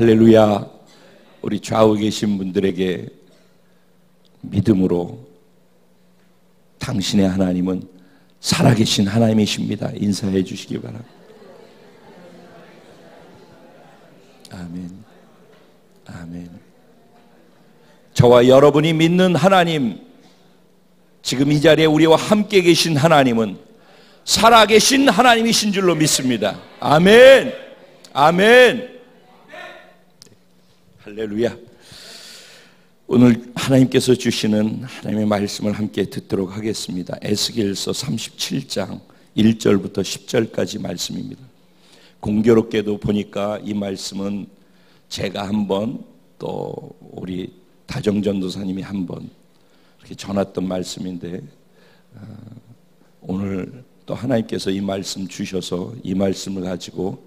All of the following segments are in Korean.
할렐루야. 우리 좌우에 계신 분들에게 믿음으로 당신의 하나님은 살아계신 하나님이십니다. 인사해 주시기 바랍니다. 아멘. 아멘. 저와 여러분이 믿는 하나님, 지금 이 자리에 우리와 함께 계신 하나님은 살아계신 하나님이신 줄로 믿습니다. 아멘. 아멘. 할렐루야. 오늘 하나님께서 주시는 하나님의 말씀을 함께 듣도록 하겠습니다. 에스겔서 37장 1절부터 10절까지 말씀입니다. 공교롭게도 보니까 이 말씀은 제가 한번 또 우리 다정전도사님이 한번 이렇게 전했던 말씀인데 오늘 또 하나님께서 이 말씀 주셔서 이 말씀을 가지고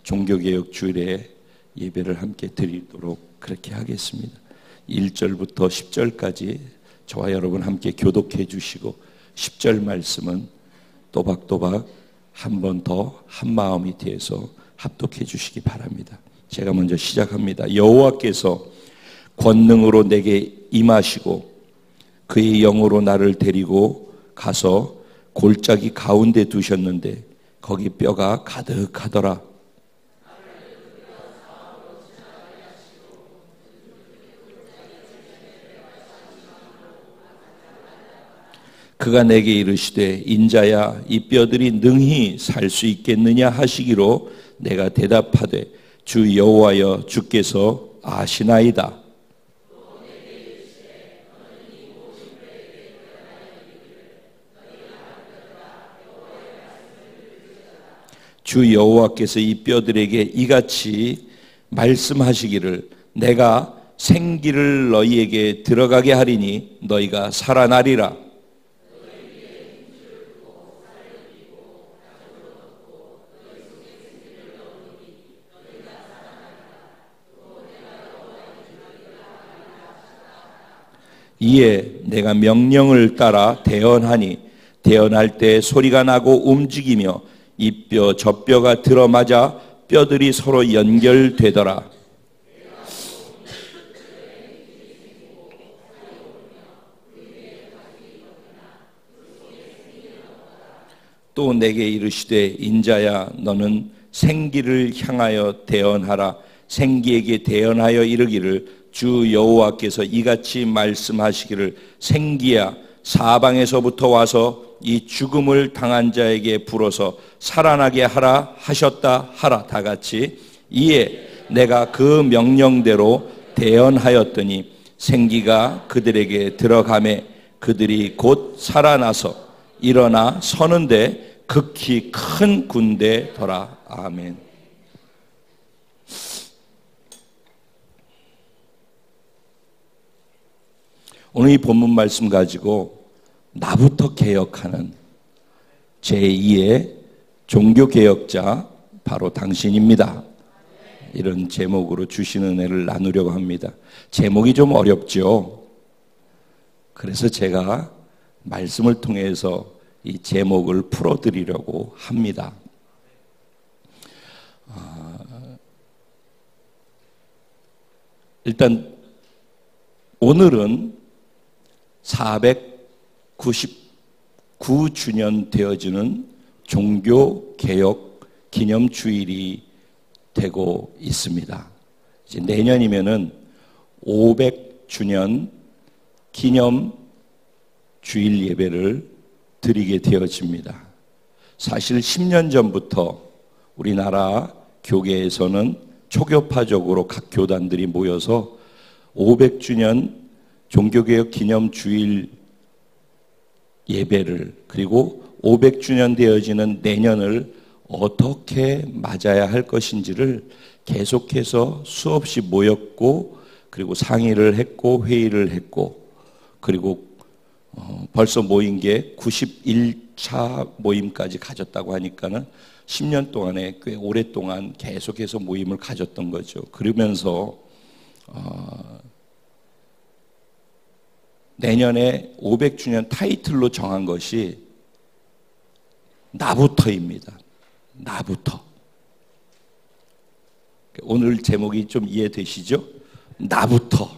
종교개혁 주일에 예배를 함께 드리도록 그렇게 하겠습니다. 1절부터 10절까지 저와 여러분 함께 교독해 주시고 10절 말씀은 또박또박 한 번 더 한마음이 되어서 합독해 주시기 바랍니다. 제가 먼저 시작합니다. 여호와께서 권능으로 내게 임하시고 그의 영으로 나를 데리고 가서 골짜기 가운데 두셨는데 거기 뼈가 가득하더라. 그가 내게 이르시되 인자야 이 뼈들이 능히 살 수 있겠느냐 하시기로 내가 대답하되 주 여호와여 주께서 아시나이다. 주 여호와께서 이 뼈들에게 이같이 말씀하시기를 내가 생기를 너희에게 들어가게 하리니 너희가 살아나리라. 이에 내가 명령을 따라 대언하니 대언할 때 소리가 나고 움직이며 이 뼈 저 뼈가 들어맞아 뼈들이 서로 연결되더라. 또 내게 이르시되 인자야 너는 생기를 향하여 대언하라. 생기에게 대언하여 이르기를 주 여호와께서 이같이 말씀하시기를 생기야 사방에서부터 와서 이 죽음을 당한 자에게 불어서 살아나게 하라 하셨다 하라. 다 같이. 이에 내가 그 명령대로 대언하였더니 생기가 그들에게 들어가매 그들이 곧 살아나서 일어나 서는데 극히 큰 군대더라. 아멘. 오늘 이 본문 말씀 가지고 나부터 개혁하는 제2의 종교개혁자 바로 당신입니다. 이런 제목으로 주시는 은혜를 나누려고 합니다. 제목이 좀 어렵죠. 그래서 제가 말씀을 통해서 이 제목을 풀어드리려고 합니다. 일단 오늘은 499주년 되어지는 종교개혁 기념주일이 되고 있습니다. 이제 내년이면은 500주년 기념 주일 예배를 드리게 되어집니다. 사실 10년 전부터 우리나라 교계에서는 초교파적으로 각 교단들이 모여서 500주년 종교개혁 기념주일 예배를 그리고 500주년 되어지는 내년을 어떻게 맞아야 할 것인지를 계속해서 수없이 모였고 그리고 상의를 했고 회의를 했고 그리고 벌써 모인 게 91차 모임까지 가졌다고 하니까는 10년 동안에 꽤 오랫동안 계속해서 모임을 가졌던 거죠. 그러면서 내년에 500주년 타이틀로 정한 것이 나부터입니다. 나부터. 오늘 제목이 좀 이해되시죠? 나부터.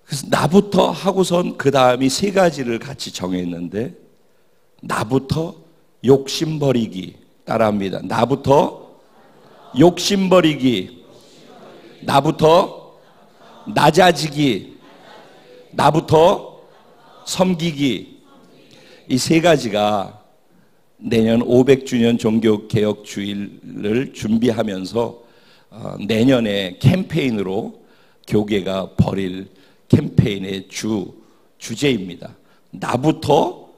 그래서 나부터 하고선 그 다음이 세 가지를 같이 정했는데, 나부터 욕심 버리기. 따라합니다. 나부터 욕심 버리기. 나부터 낮아지기. 나부터 섬기기. 이 세 가지가 내년 500주년 종교개혁주일을 준비하면서 내년에 캠페인으로 교계가 벌일 캠페인의 주제입니다. 나부터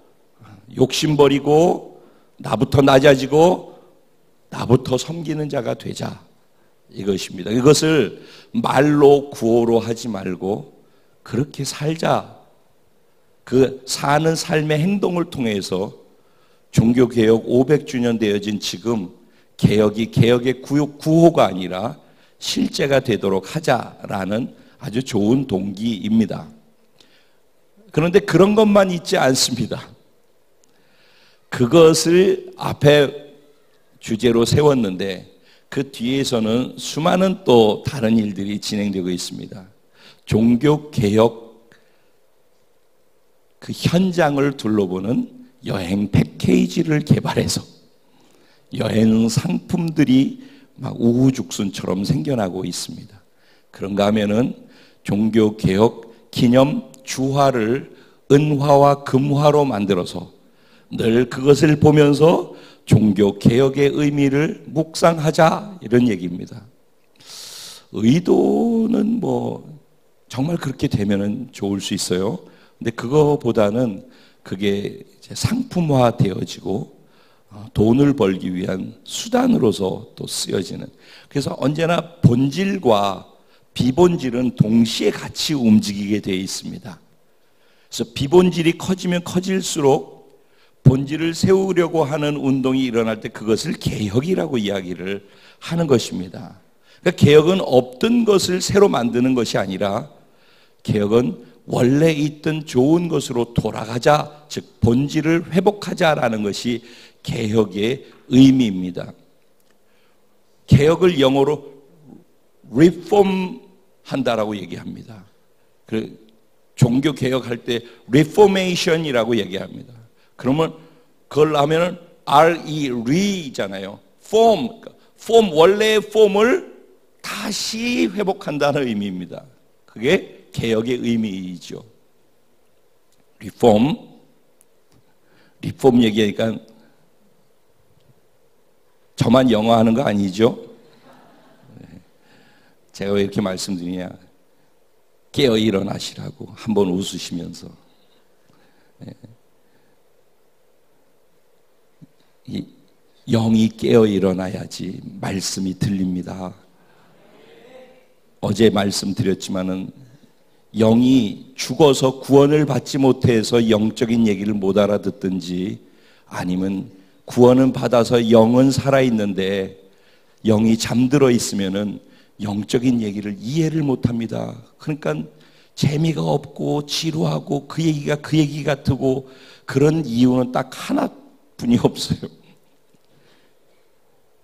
욕심 버리고, 나부터 낮아지고, 나부터 섬기는 자가 되자, 이것입니다. 이것을 말로 구호로 하지 말고 그렇게 살자. 그 사는 삶의 행동을 통해서 종교개혁 500주년 되어진 지금 개혁이 개혁의 구호가 아니라 실제가 되도록 하자라는 아주 좋은 동기입니다. 그런데 그런 것만 있지 않습니다. 그것을 앞에 주제로 세웠는데 그 뒤에서는 수많은 또 다른 일들이 진행되고 있습니다. 종교개혁 그 현장을 둘러보는 여행 패키지를 개발해서 여행 상품들이 막 우후죽순처럼 생겨나고 있습니다. 그런가 하면은 종교개혁 기념 주화를 은화와 금화로 만들어서 늘 그것을 보면서 종교개혁의 의미를 묵상하자, 이런 얘기입니다. 의도는 뭐 정말 그렇게 되면은 좋을 수 있어요. 근데 그거보다는 그게 이제 상품화 되어지고 돈을 벌기 위한 수단으로서 또 쓰여지는, 그래서 언제나 본질과 비본질은 동시에 같이 움직이게 되어 있습니다. 그래서 비본질이 커지면 커질수록 본질을 세우려고 하는 운동이 일어날 때 그것을 개혁이라고 이야기를 하는 것입니다. 그러니까 개혁은 없던 것을 새로 만드는 것이 아니라 개혁은 원래 있던 좋은 것으로 돌아가자, 즉 본질을 회복하자라는 것이 개혁의 의미입니다. 개혁을 영어로 reform 한다라고 얘기합니다. 종교 개혁할 때 reformation이라고 얘기합니다. 그러면 그걸 하면은 re잖아요. form 원래의 폼을 다시 회복한다는 의미입니다. 그게 개혁의 의미이죠. 리폼 얘기하니까 저만 영어 하는 거 아니죠? 제가 왜 이렇게 말씀드리냐, 깨어 일어나시라고 한번 웃으시면서. 영이 깨어 일어나야지 말씀이 들립니다. 어제 말씀드렸지만은 영이 죽어서 구원을 받지 못해서 영적인 얘기를 못 알아듣든지, 아니면 구원은 받아서 영은 살아있는데 영이 잠들어 있으면은 영적인 얘기를 이해를 못합니다. 그러니까 재미가 없고 지루하고 그 얘기가 그 얘기 같고, 그런 이유는 딱 하나뿐이 없어요.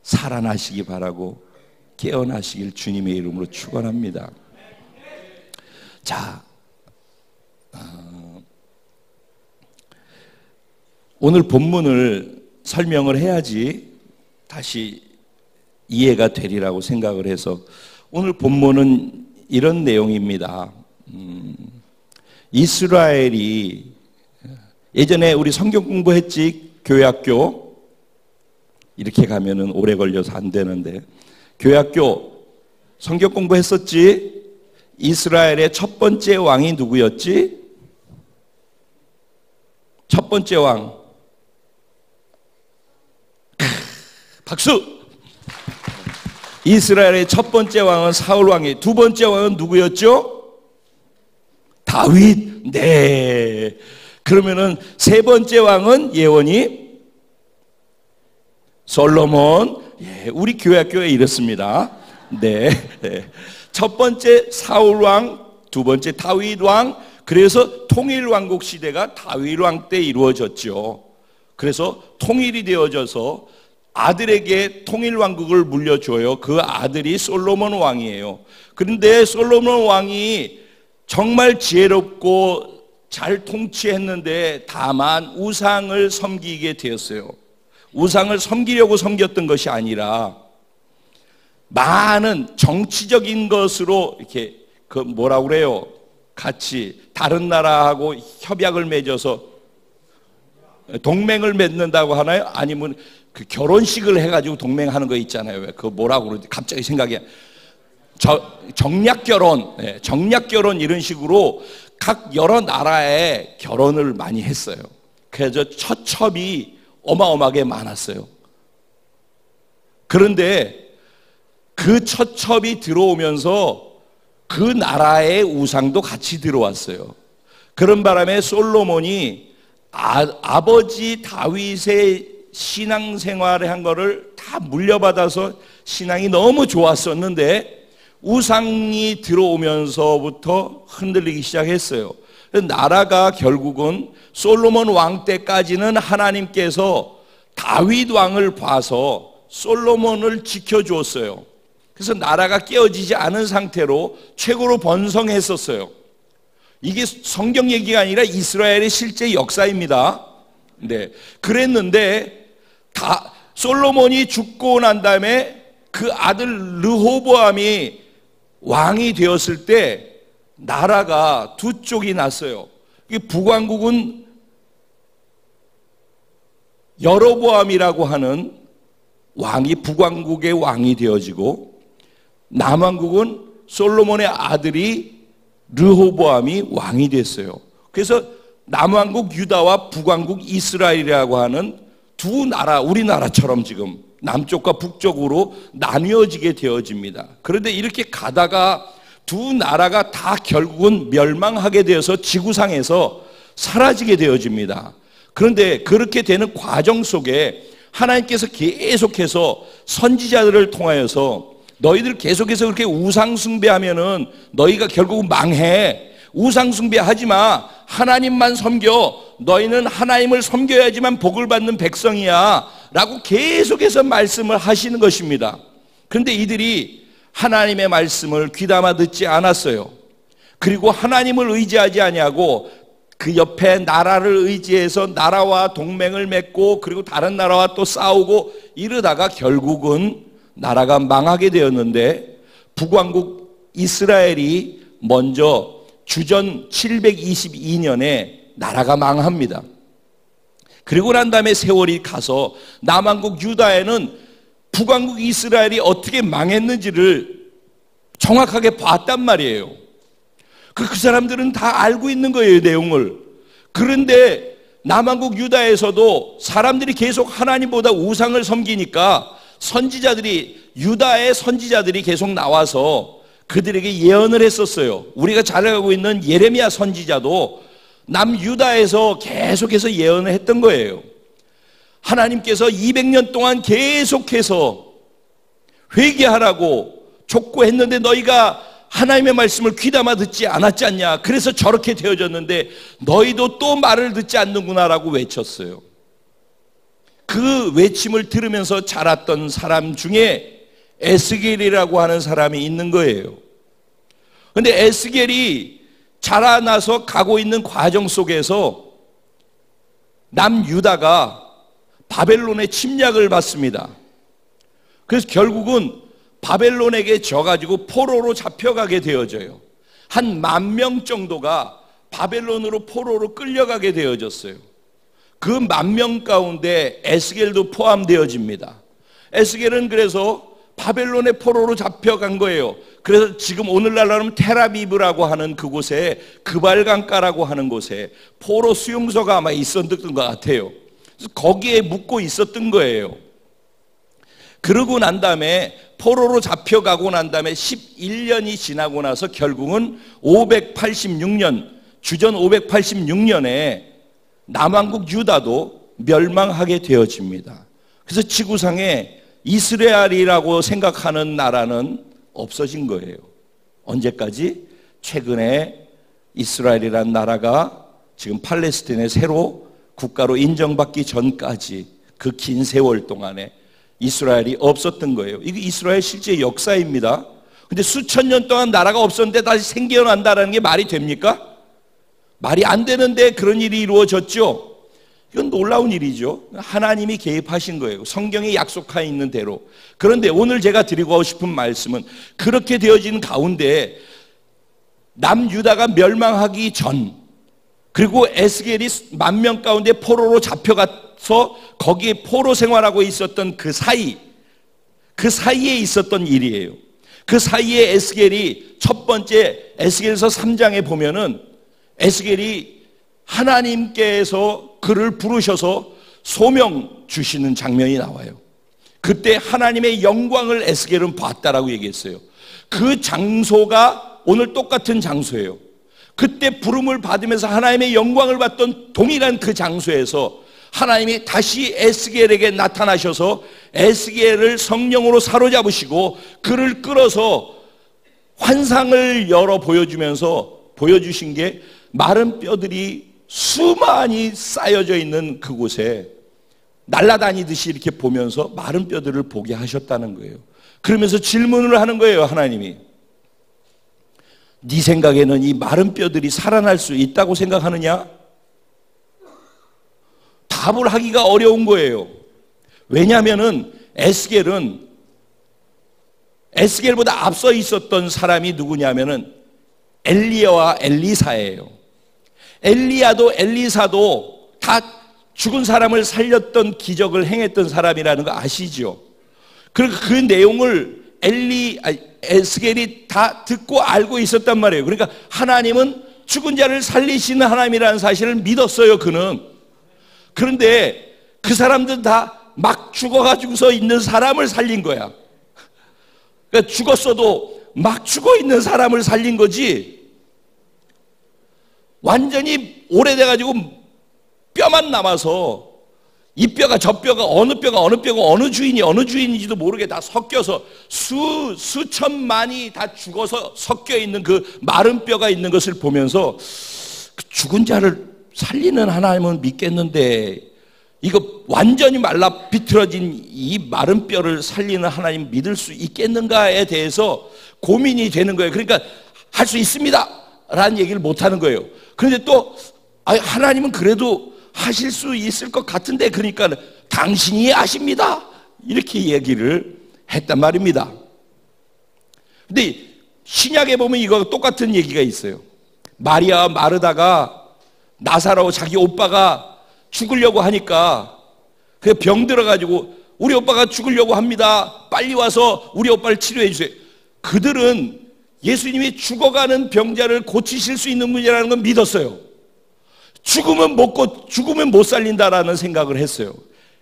살아나시기 바라고 깨어나시길 주님의 이름으로 축원합니다. 자, 오늘 본문을 설명을 해야지 다시 이해가 되리라고 생각을 해서, 오늘 본문은 이런 내용입니다. 이스라엘이 예전에 우리 성경 공부했지, 교회학교. 이렇게 가면은 오래 걸려서 안 되는데, 교회학교 성경 공부했었지. 이스라엘의 첫 번째 왕이 누구였지? 첫 번째 왕. 박수! 이스라엘의 첫 번째 왕은 사울 왕이, 두 번째 왕은 누구였죠? 다윗. 네. 그러면은 세 번째 왕은 예언이 솔로몬. 예, 우리 교회학교에 이렇습니다. 네. 네. 첫 번째 사울 왕, 두 번째 다윗 왕. 그래서 통일 왕국 시대가 다윗 왕 때 이루어졌죠. 그래서 통일이 되어져서 아들에게 통일 왕국을 물려줘요. 그 아들이 솔로몬 왕이에요. 그런데 솔로몬 왕이 정말 지혜롭고 잘 통치했는데 다만 우상을 섬기게 되었어요. 우상을 섬기려고 섬겼던 것이 아니라 많은 정치적인 것으로 이렇게 그 뭐라고 그래요? 같이 다른 나라하고 협약을 맺어서 동맹을 맺는다고 하나요? 아니면 그 결혼식을 해가지고 동맹하는 거 있잖아요. 왜 그 뭐라고 그러지? 갑자기 생각이 정략 결혼, 정략 결혼 이런 식으로 각 여러 나라에 결혼을 많이 했어요. 그래서 처첩이 어마어마하게 많았어요. 그런데 그 처첩이 들어오면서 그 나라의 우상도 같이 들어왔어요. 그런 바람에 솔로몬이 아버지 다윗의 신앙생활을 한 거를 다 물려받아서 신앙이 너무 좋았었는데 우상이 들어오면서부터 흔들리기 시작했어요. 나라가 결국은 솔로몬 왕 때까지는 하나님께서 다윗 왕을 봐서 솔로몬을 지켜주었어요. 그래서 나라가 깨어지지 않은 상태로 최고로 번성했었어요. 이게 성경 얘기가 아니라 이스라엘의 실제 역사입니다. 네, 그랬는데 솔로몬이 죽고 난 다음에 그 아들 르호보암이 왕이 되었을 때 나라가 두 쪽이 났어요. 북왕국은 여로보암이라고 하는 왕이 북왕국의 왕이 되어지고 남왕국은 솔로몬의 아들이 르호보암이 왕이 됐어요. 그래서 남왕국 유다와 북왕국 이스라엘이라고 하는 두 나라, 우리나라처럼 지금 남쪽과 북쪽으로 나뉘어지게 되어집니다. 그런데 이렇게 가다가 두 나라가 다 결국은 멸망하게 되어서 지구상에서 사라지게 되어집니다. 그런데 그렇게 되는 과정 속에 하나님께서 계속해서 선지자들을 통하여서 너희들 계속해서 그렇게 우상 숭배하면은 너희가 결국은 망해. 우상 숭배하지 마. 하나님만 섬겨. 너희는 하나님을 섬겨야지만 복을 받는 백성이야. 라고 계속해서 말씀을 하시는 것입니다. 그런데 이들이 하나님의 말씀을 귀담아 듣지 않았어요. 그리고 하나님을 의지하지 아니하고 그 옆에 나라를 의지해서 나라와 동맹을 맺고 그리고 다른 나라와 또 싸우고 이러다가 결국은 나라가 망하게 되었는데 북왕국 이스라엘이 먼저 주전 722년에 나라가 망합니다. 그리고 난 다음에 세월이 가서 남왕국 유다에는 북왕국 이스라엘이 어떻게 망했는지를 정확하게 봤단 말이에요. 그 사람들은 다 알고 있는 거예요, 내용을. 그런데 남왕국 유다에서도 사람들이 계속 하나님보다 우상을 섬기니까 유다의 선지자들이 계속 나와서 그들에게 예언을 했었어요. 우리가 잘 알고 있는 예레미야 선지자도 남유다에서 계속해서 예언을 했던 거예요. 하나님께서 200년 동안 계속해서 회개하라고 촉구했는데 너희가 하나님의 말씀을 귀담아 듣지 않았지 않냐. 그래서 저렇게 되어졌는데 너희도 또 말을 듣지 않는구나라고 외쳤어요. 그 외침을 들으면서 자랐던 사람 중에 에스겔이라고 하는 사람이 있는 거예요. 그런데 에스겔이 자라나서 가고 있는 과정 속에서 남유다가 바벨론의 침략을 받습니다. 그래서 결국은 바벨론에게 져가지고 포로로 잡혀가게 되어져요. 한 10,000명 정도가 바벨론으로 포로로 끌려가게 되어졌어요. 그 10,000명 가운데 에스겔도 포함되어집니다. 에스겔은 그래서 바벨론의 포로로 잡혀간 거예요. 그래서 지금 오늘날로는 텔아비브라고 하는 그곳에 그발강가라고 하는 곳에 포로 수용소가 아마 있었던 것 같아요. 그래서 거기에 묵고 있었던 거예요. 그러고 난 다음에 포로로 잡혀가고 난 다음에 11년이 지나고 나서 결국은 586년 주전 586년에 남왕국 유다도 멸망하게 되어집니다. 그래서 지구상에 이스라엘이라고 생각하는 나라는 없어진 거예요. 언제까지? 최근에 이스라엘이라는 나라가 지금 팔레스타인의 새로 국가로 인정받기 전까지 그 긴 세월 동안에 이스라엘이 없었던 거예요. 이게 이스라엘 실제 역사입니다. 근데 수천 년 동안 나라가 없었는데 다시 생겨난다는 게 말이 됩니까? 말이 안 되는데 그런 일이 이루어졌죠. 이건 놀라운 일이죠. 하나님이 개입하신 거예요. 성경에 약속하여 있는 대로. 그런데 오늘 제가 드리고 싶은 말씀은 그렇게 되어진 가운데 남유다가 멸망하기 전, 그리고 에스겔이 10,000명 가운데 포로로 잡혀가서 거기에 포로 생활하고 있었던 그 사이에 있었던 일이에요. 그 사이에 에스겔이 첫 번째 에스겔서 3장에 보면은 에스겔이 하나님께서 그를 부르셔서 소명 주시는 장면이 나와요. 그때 하나님의 영광을 에스겔은 봤다라고 얘기했어요. 그 장소가 오늘 똑같은 장소예요. 그때 부름을 받으면서 하나님의 영광을 받던 동일한 그 장소에서 하나님이 다시 에스겔에게 나타나셔서 에스겔을 성령으로 사로잡으시고 그를 끌어서 환상을 열어 보여주신 게 마른 뼈들이 수많이 쌓여져 있는 그곳에 날아다니듯이 이렇게 보면서 마른 뼈들을 보게 하셨다는 거예요. 그러면서 질문을 하는 거예요. 하나님이 네 생각에는 이 마른 뼈들이 살아날 수 있다고 생각하느냐? 답을 하기가 어려운 거예요. 왜냐하면은 에스겔보다 앞서 있었던 사람이 누구냐면은 엘리야와 엘리사예요. 엘리야도 엘리사도 다 죽은 사람을 살렸던 기적을 행했던 사람이라는 거 아시죠? 그리고 그 내용을 에스겔이 다 듣고 알고 있었단 말이에요. 그러니까 하나님은 죽은 자를 살리시는 하나님이라는 사실을 믿었어요. 그는. 그런데 그 사람들은 다 막 죽어가지고서 있는 사람을 살린 거야. 그러니까 죽었어도 막 죽어 있는 사람을 살린 거지, 완전히 오래돼가지고 뼈만 남아서 이 뼈가 저 뼈가 어느 주인인지도 모르게 다 섞여서 수천만이 다 죽어서 섞여 있는 그 마른 뼈가 있는 것을 보면서 그 죽은 자를 살리는 하나님은 믿겠는데 이거 완전히 말라 비틀어진 이 마른 뼈를 살리는 하나님 믿을 수 있겠는가에 대해서 고민이 되는 거예요. 그러니까 할 수 있습니다 라는 얘기를 못 하는 거예요. 그런데 또 하나님은 그래도 하실 수 있을 것 같은데, 그러니까 당신이 아십니다 이렇게 얘기를 했단 말입니다. 근데 신약에 보면 이거 똑같은 얘기가 있어요. 마리아와 마르다가 나사로 자기 오빠가 죽으려고 하니까 그 병 들어가지고 우리 오빠가 죽으려고 합니다, 빨리 와서 우리 오빠를 치료해 주세요. 그들은 예수님이 죽어가는 병자를 고치실 수 있는 분이라는 건 믿었어요. 죽으면 못 살린다라는 생각을 했어요.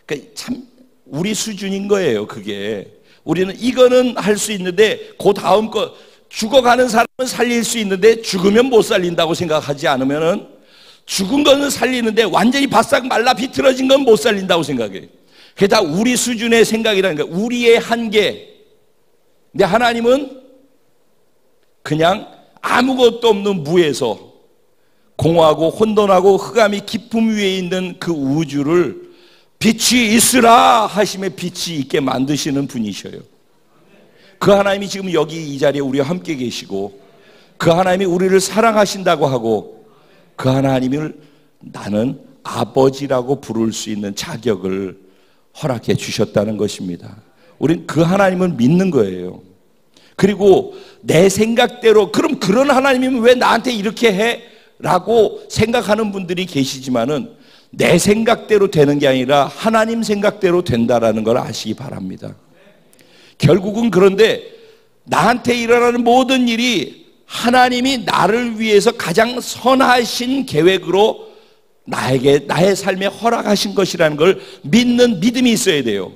그러니까 참 우리 수준인 거예요. 그게 우리는 이거는 할 수 있는데 그 다음 거 죽어가는 사람은 살릴 수 있는데 죽으면 못 살린다고 생각하지 않으면은 죽은 거는 살리는데 완전히 바싹 말라 비틀어진 건 못 살린다고 생각해요. 그게 다 우리 수준의 생각이라는 거예요. 우리의 한계. 근데 하나님은 그냥 아무것도 없는 무에서 공허하고 혼돈하고 흑암이 깊음 위에 있는 그 우주를 빛이 있으라 하심에 빛이 있게 만드시는 분이셔요. 그 하나님이 지금 여기 이 자리에 우리와 함께 계시고 그 하나님이 우리를 사랑하신다고 하고 그 하나님을 나는 아버지라고 부를 수 있는 자격을 허락해 주셨다는 것입니다. 우린 그 하나님을 믿는 거예요. 그리고 내 생각대로, 그럼 그런 하나님이면 왜 나한테 이렇게 해? 라고 생각하는 분들이 계시지만은 내 생각대로 되는 게 아니라 하나님 생각대로 된다라는 걸 아시기 바랍니다. 결국은 그런데 나한테 일어나는 모든 일이 하나님이 나를 위해서 가장 선하신 계획으로 나의 삶에 허락하신 것이라는 걸 믿는 믿음이 있어야 돼요.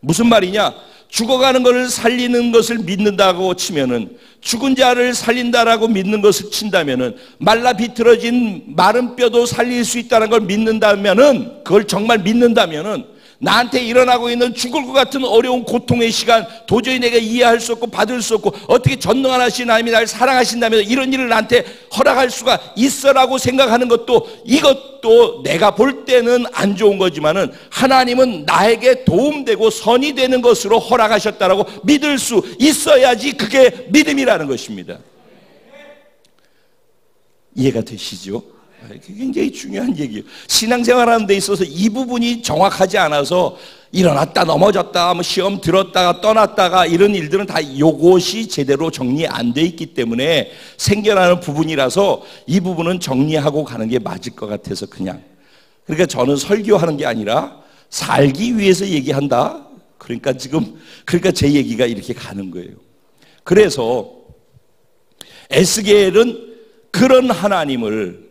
무슨 말이냐? 죽어가는 것을 살리는 것을 믿는다고 치면은, 죽은 자를 살린다라고 믿는 것을 친다면은, 말라 비틀어진 마른 뼈도 살릴 수 있다는 걸 믿는다면은, 그걸 정말 믿는다면은 나한테 일어나고 있는 죽을 것 같은 어려운 고통의 시간, 도저히 내가 이해할 수 없고 받을 수 없고 어떻게 전능하신 하나님이 나를 사랑하신다면 이런 일을 나한테 허락할 수가 있어라고 생각하는 것도, 이것도 내가 볼 때는 안 좋은 거지만은 하나님은 나에게 도움되고 선이 되는 것으로 허락하셨다라고 믿을 수 있어야지 그게 믿음이라는 것입니다. 이해가 되시죠? 굉장히 중요한 얘기예요. 신앙생활하는 데 있어서 이 부분이 정확하지 않아서 일어났다 넘어졌다 뭐 시험 들었다가 떠났다가 이런 일들은 다 요것이 제대로 정리 안 돼 있기 때문에 생겨나는 부분이라서 이 부분은 정리하고 가는 게 맞을 것 같아서 그냥. 그러니까 저는 설교하는 게 아니라 살기 위해서 얘기한다. 그러니까 제 얘기가 이렇게 가는 거예요. 그래서 에스겔은 그런 하나님을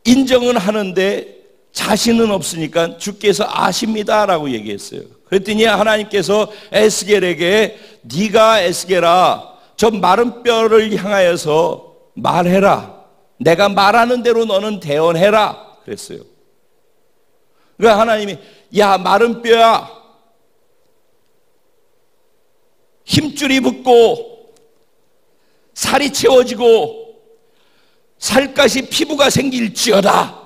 인정은 하는데 자신은 없으니까 주께서 아십니다라고 얘기했어요. 그랬더니 하나님께서 에스겔에게 네가 에스겔아 저 마른 뼈를 향하여서 말해라. 내가 말하는 대로 너는 대언해라 그랬어요. 그러니까 하나님이 야 마른 뼈야 힘줄이 붙고 살이 채워지고 살갗이 피부가 생길지어다.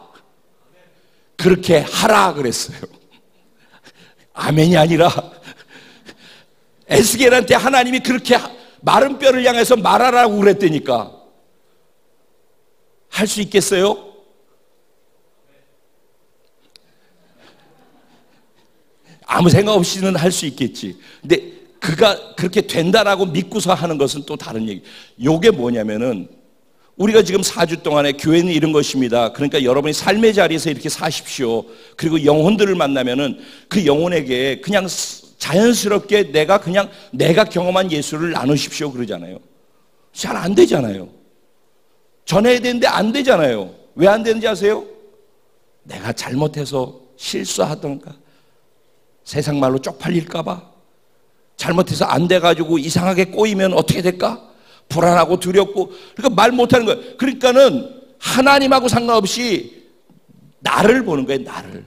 그렇게 하라 그랬어요. 아멘이 아니라 에스겔한테 하나님이 그렇게 마른 뼈를 향해서 말하라고 그랬다니까. 할 수 있겠어요? 아무 생각 없이는 할 수 있겠지. 근데 그가 그렇게 된다라고 믿고서 하는 것은 또 다른 얘기. 요게 뭐냐면은 우리가 지금 4주 동안에 교회는 이런 것입니다. 그러니까 여러분이 삶의 자리에서 이렇게 사십시오. 그리고 영혼들을 만나면은 그 영혼에게 그냥 자연스럽게 내가 경험한 예수를 나누십시오 그러잖아요. 잘 안 되잖아요. 전해야 되는데 안 되잖아요. 왜 안 되는지 아세요? 내가 잘못해서 실수하던가 세상 말로 쪽팔릴까 봐 잘못해서 안 돼가지고 이상하게 꼬이면 어떻게 될까? 불안하고 두렵고 그러니까 말 못하는 거예요. 그러니까는 하나님하고 상관없이 나를 보는 거예요. 나를.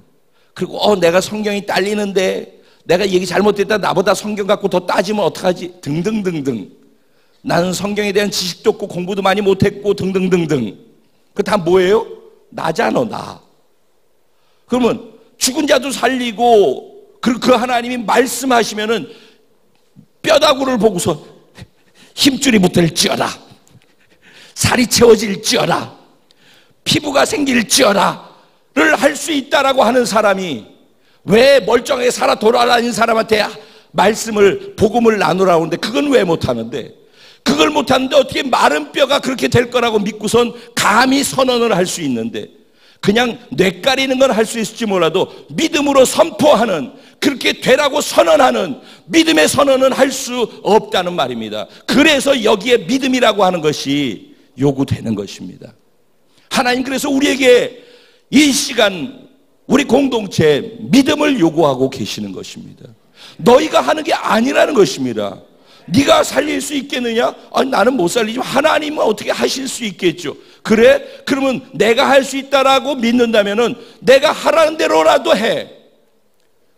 그리고 내가 성경이 딸리는데 내가 얘기 잘못했다 나보다 성경 갖고 더 따지면 어떡하지? 등등등등. 나는 성경에 대한 지식도 없고 공부도 많이 못했고 등등등등. 그 다 뭐예요? 나잖아 나. 그러면 죽은 자도 살리고 그 하나님이 말씀하시면은 뼈다구를 보고서 힘줄이 붙을지어다 살이 채워질지어다 피부가 생길지어다를 할 수 있다라고 하는 사람이 왜 멀쩡하게 살아 돌아다니는 사람한테 복음을 나누라고 하는데 그건 왜 못하는데 그걸 못하는데 어떻게 마른 뼈가 그렇게 될 거라고 믿고선 감히 선언을 할 수 있는데 그냥 뇌까리는 건 할 수 있을지 몰라도 믿음으로 선포하는 그렇게 되라고 선언하는 믿음의 선언은 할 수 없다는 말입니다. 그래서 여기에 믿음이라고 하는 것이 요구되는 것입니다. 하나님 그래서 우리에게 이 시간 우리 공동체에 믿음을 요구하고 계시는 것입니다. 너희가 하는 게 아니라는 것입니다. 네가 살릴 수 있겠느냐? 아니, 나는 못 살리지만 하나님은 어떻게 하실 수 있겠죠. 그래? 그러면 내가 할 수 있다라고 믿는다면은 내가 하라는 대로라도 해.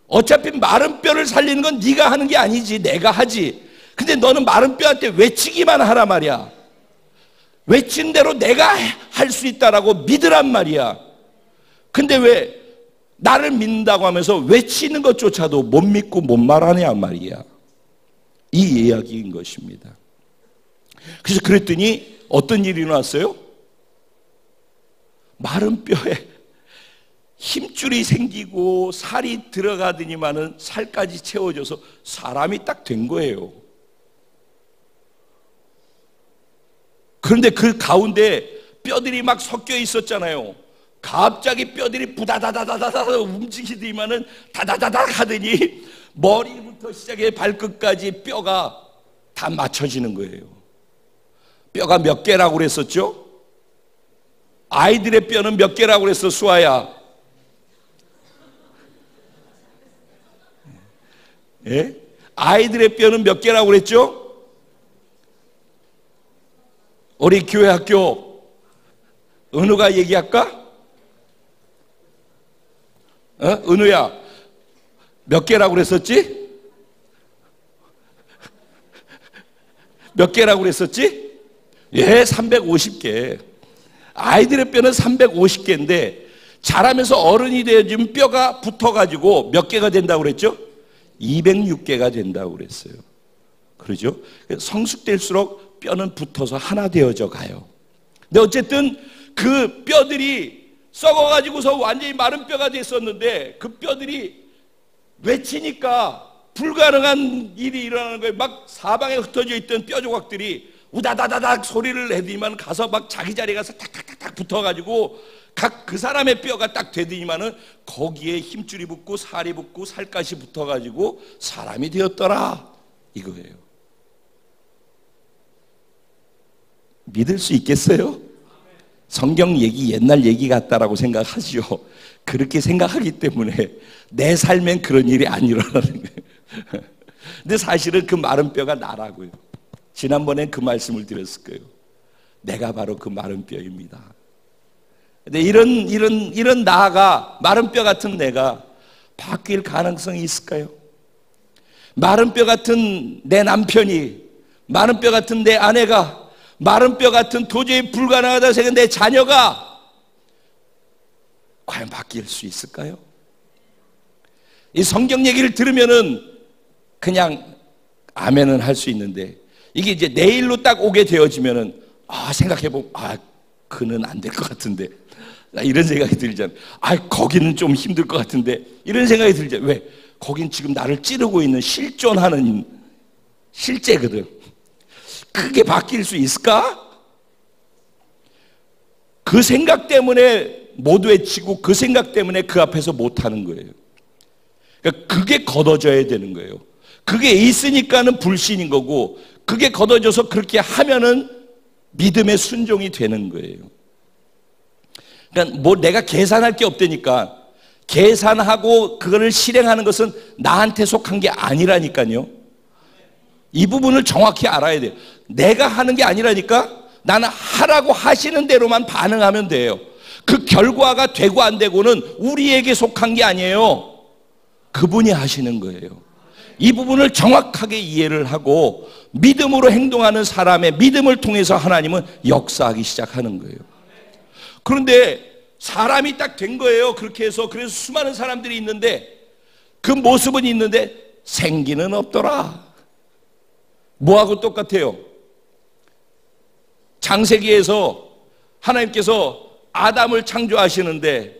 어차피 마른 뼈를 살리는 건 네가 하는 게 아니지 내가 하지. 근데 너는 마른 뼈한테 외치기만 하라 말이야. 외친 대로 내가 할 수 있다라고 믿으란 말이야. 근데 왜 나를 믿는다고 하면서 외치는 것조차도 못 믿고 못 말하냐 말이야. 이 이야기인 것입니다. 그래서 그랬더니 어떤 일이 일어났어요? 마른 뼈에 힘줄이 생기고 살이 들어가더니만은 살까지 채워져서 사람이 딱 된 거예요. 그런데 그 가운데 뼈들이 막 섞여 있었잖아요. 갑자기 뼈들이 부다다다다다 움직이더니만은 다다다닥 하더니 머리부터 시작해 발끝까지 뼈가 다 맞춰지는 거예요. 뼈가 몇 개라고 그랬었죠? 아이들의 뼈는 몇 개라고 그랬어, 수아야? 예? 아이들의 뼈는 몇 개라고 그랬죠? 우리 교회 학교 은우가 얘기할까? 은우야, 몇 개라고 그랬었지? 몇 개라고 그랬었지? 예, 350개. 아이들의 뼈는 350개인데 자라면서 어른이 되어지면 뼈가 붙어가지고 몇 개가 된다고 그랬죠? 206개가 된다고 그랬어요. 그러죠? 성숙될수록 뼈는 붙어서 하나 되어져 가요. 근데 어쨌든 그 뼈들이 썩어가지고서 완전히 마른 뼈가 됐었는데 그 뼈들이 외치니까 불가능한 일이 일어나는 거예요. 막 사방에 흩어져 있던 뼈 조각들이 우다다다닥 소리를 내더니만 가서 막 자기 자리에 가서 탁탁탁탁 붙어가지고 각 그 사람의 뼈가 딱 되더니만은 거기에 힘줄이 붙고 살이 붙고 살갗이 붙어가지고 사람이 되었더라 이거예요. 믿을 수 있겠어요? 성경 얘기 옛날 얘기 같다라고 생각하죠. 그렇게 생각하기 때문에 내 삶엔 그런 일이 안 일어나는 거예요. 근데 사실은 그 마른 뼈가 나라고요. 지난번엔 그 말씀을 드렸을 거예요. 내가 바로 그 마른 뼈입니다. 근데 이런 나가 마른 뼈 같은 내가 바뀔 가능성이 있을까요? 마른 뼈 같은 내 남편이, 마른 뼈 같은 내 아내가, 마른 뼈 같은 도저히 불가능하다고 생각하는 내 자녀가 과연 바뀔 수 있을까요? 이 성경 얘기를 들으면은 그냥 아멘은 할 수 있는데 이게 이제 내일로 딱 오게 되어지면은 생각해보면 그는 안 될 것 같은데 이런 생각이 들잖아요. 거기는 좀 힘들 것 같은데 이런 생각이 들잖아요. 왜? 거긴 지금 나를 찌르고 있는 실존하는 실제거든. 그게 바뀔 수 있을까? 그 생각 때문에 못 외치고 그 생각 때문에 그 앞에서 못하는 거예요. 그러니까 그게 걷어져야 되는 거예요. 그게 있으니까는 불신인 거고 그게 걷어져서 그렇게 하면은 믿음의 순종이 되는 거예요. 그러니까 뭐 내가 계산할 게 없다니까 계산하고 그거를 실행하는 것은 나한테 속한 게 아니라니까요. 이 부분을 정확히 알아야 돼요. 내가 하는 게 아니라니까 나는 하라고 하시는 대로만 반응하면 돼요. 그 결과가 되고 안 되고는 우리에게 속한 게 아니에요. 그분이 하시는 거예요. 이 부분을 정확하게 이해를 하고 믿음으로 행동하는 사람의 믿음을 통해서 하나님은 역사하기 시작하는 거예요. 그런데 사람이 딱 된 거예요. 그렇게 해서 그래서 수많은 사람들이 있는데 그 모습은 있는데 생기는 없더라. 뭐하고 똑같아요? 창세기에서 하나님께서 아담을 창조하시는데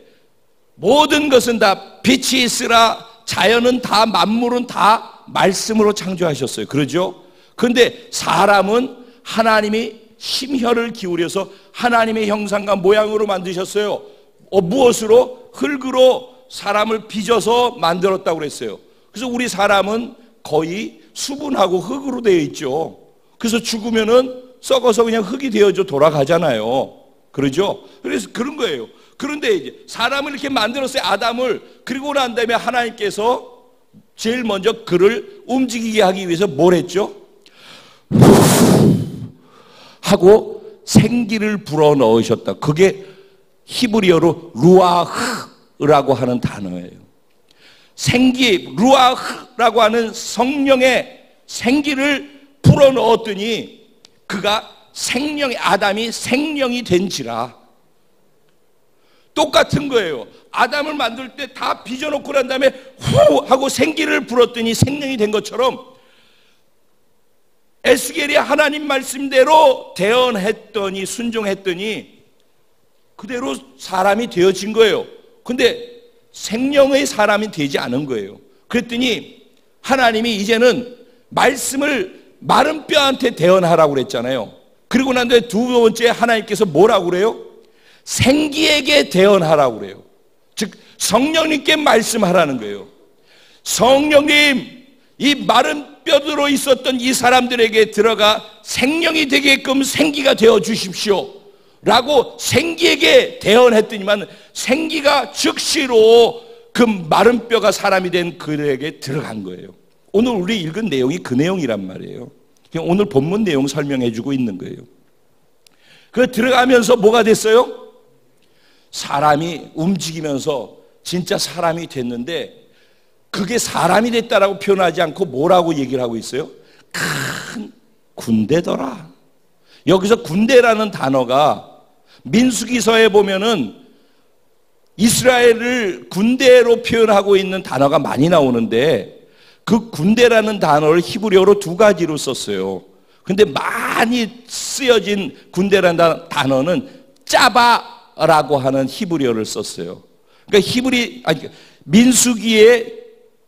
모든 것은 다 빛이 있으라 자연은 다 만물은 다 말씀으로 창조하셨어요. 그러죠? 그런데 사람은 하나님이 심혈을 기울여서 하나님의 형상과 모양으로 만드셨어요. 무엇으로? 흙으로 사람을 빚어서 만들었다고 그랬어요. 그래서 우리 사람은 거의 수분하고 흙으로 되어 있죠. 그래서 죽으면은 썩어서 그냥 흙이 되어져 돌아가잖아요. 그러죠? 그래서 그런 거예요. 그런데 이제 사람을 이렇게 만들었어요. 아담을. 그리고 난 다음에 하나님께서 제일 먼저 그를 움직이게 하기 위해서 뭘 했죠? 하고 생기를 불어넣으셨다. 그게 히브리어로 루아흐라고 하는 단어예요. 생기, 루아흐라고 하는 성령의 생기를 불어넣었더니 그가 아담이 생명이 된지라. 똑같은 거예요. 아담을 만들 때 다 빚어놓고 난 다음에 후 하고 생기를 불었더니 생명이 된 것처럼 에스겔이 하나님 말씀대로 대언했더니 순종했더니 그대로 사람이 되어진 거예요. 근데 생명의 사람이 되지 않은 거예요. 그랬더니 하나님이 이제는 말씀을 마른 뼈한테 대언하라고 그랬잖아요. 그리고 난 다음에 두 번째 하나님께서 뭐라고 그래요? 생기에게 대언하라고 그래요. 즉 성령님께 말씀하라는 거예요. 성령님, 이 마른 뼈들로 있었던 이 사람들에게 들어가 생명이 되게끔 생기가 되어 주십시오 라고 생기에게 대언했더니만 생기가 즉시로 그 마른 뼈가 사람이 된 그들에게 들어간 거예요. 오늘 우리 읽은 내용이 그 내용이란 말이에요. 그냥 오늘 본문 내용 설명해 주고 있는 거예요. 그 들어가면서 뭐가 됐어요? 사람이 움직이면서 진짜 사람이 됐는데 그게 사람이 됐다라고 표현하지 않고 뭐라고 얘기를 하고 있어요? 큰 군대더라. 여기서 군대라는 단어가 민수기서에 보면은 이스라엘을 군대로 표현하고 있는 단어가 많이 나오는데 그 군대라는 단어를 히브리어로 두 가지로 썼어요. 근데 많이 쓰여진 군대라는 단어는 짜바라고 하는 히브리어를 썼어요. 그러니까 민수기에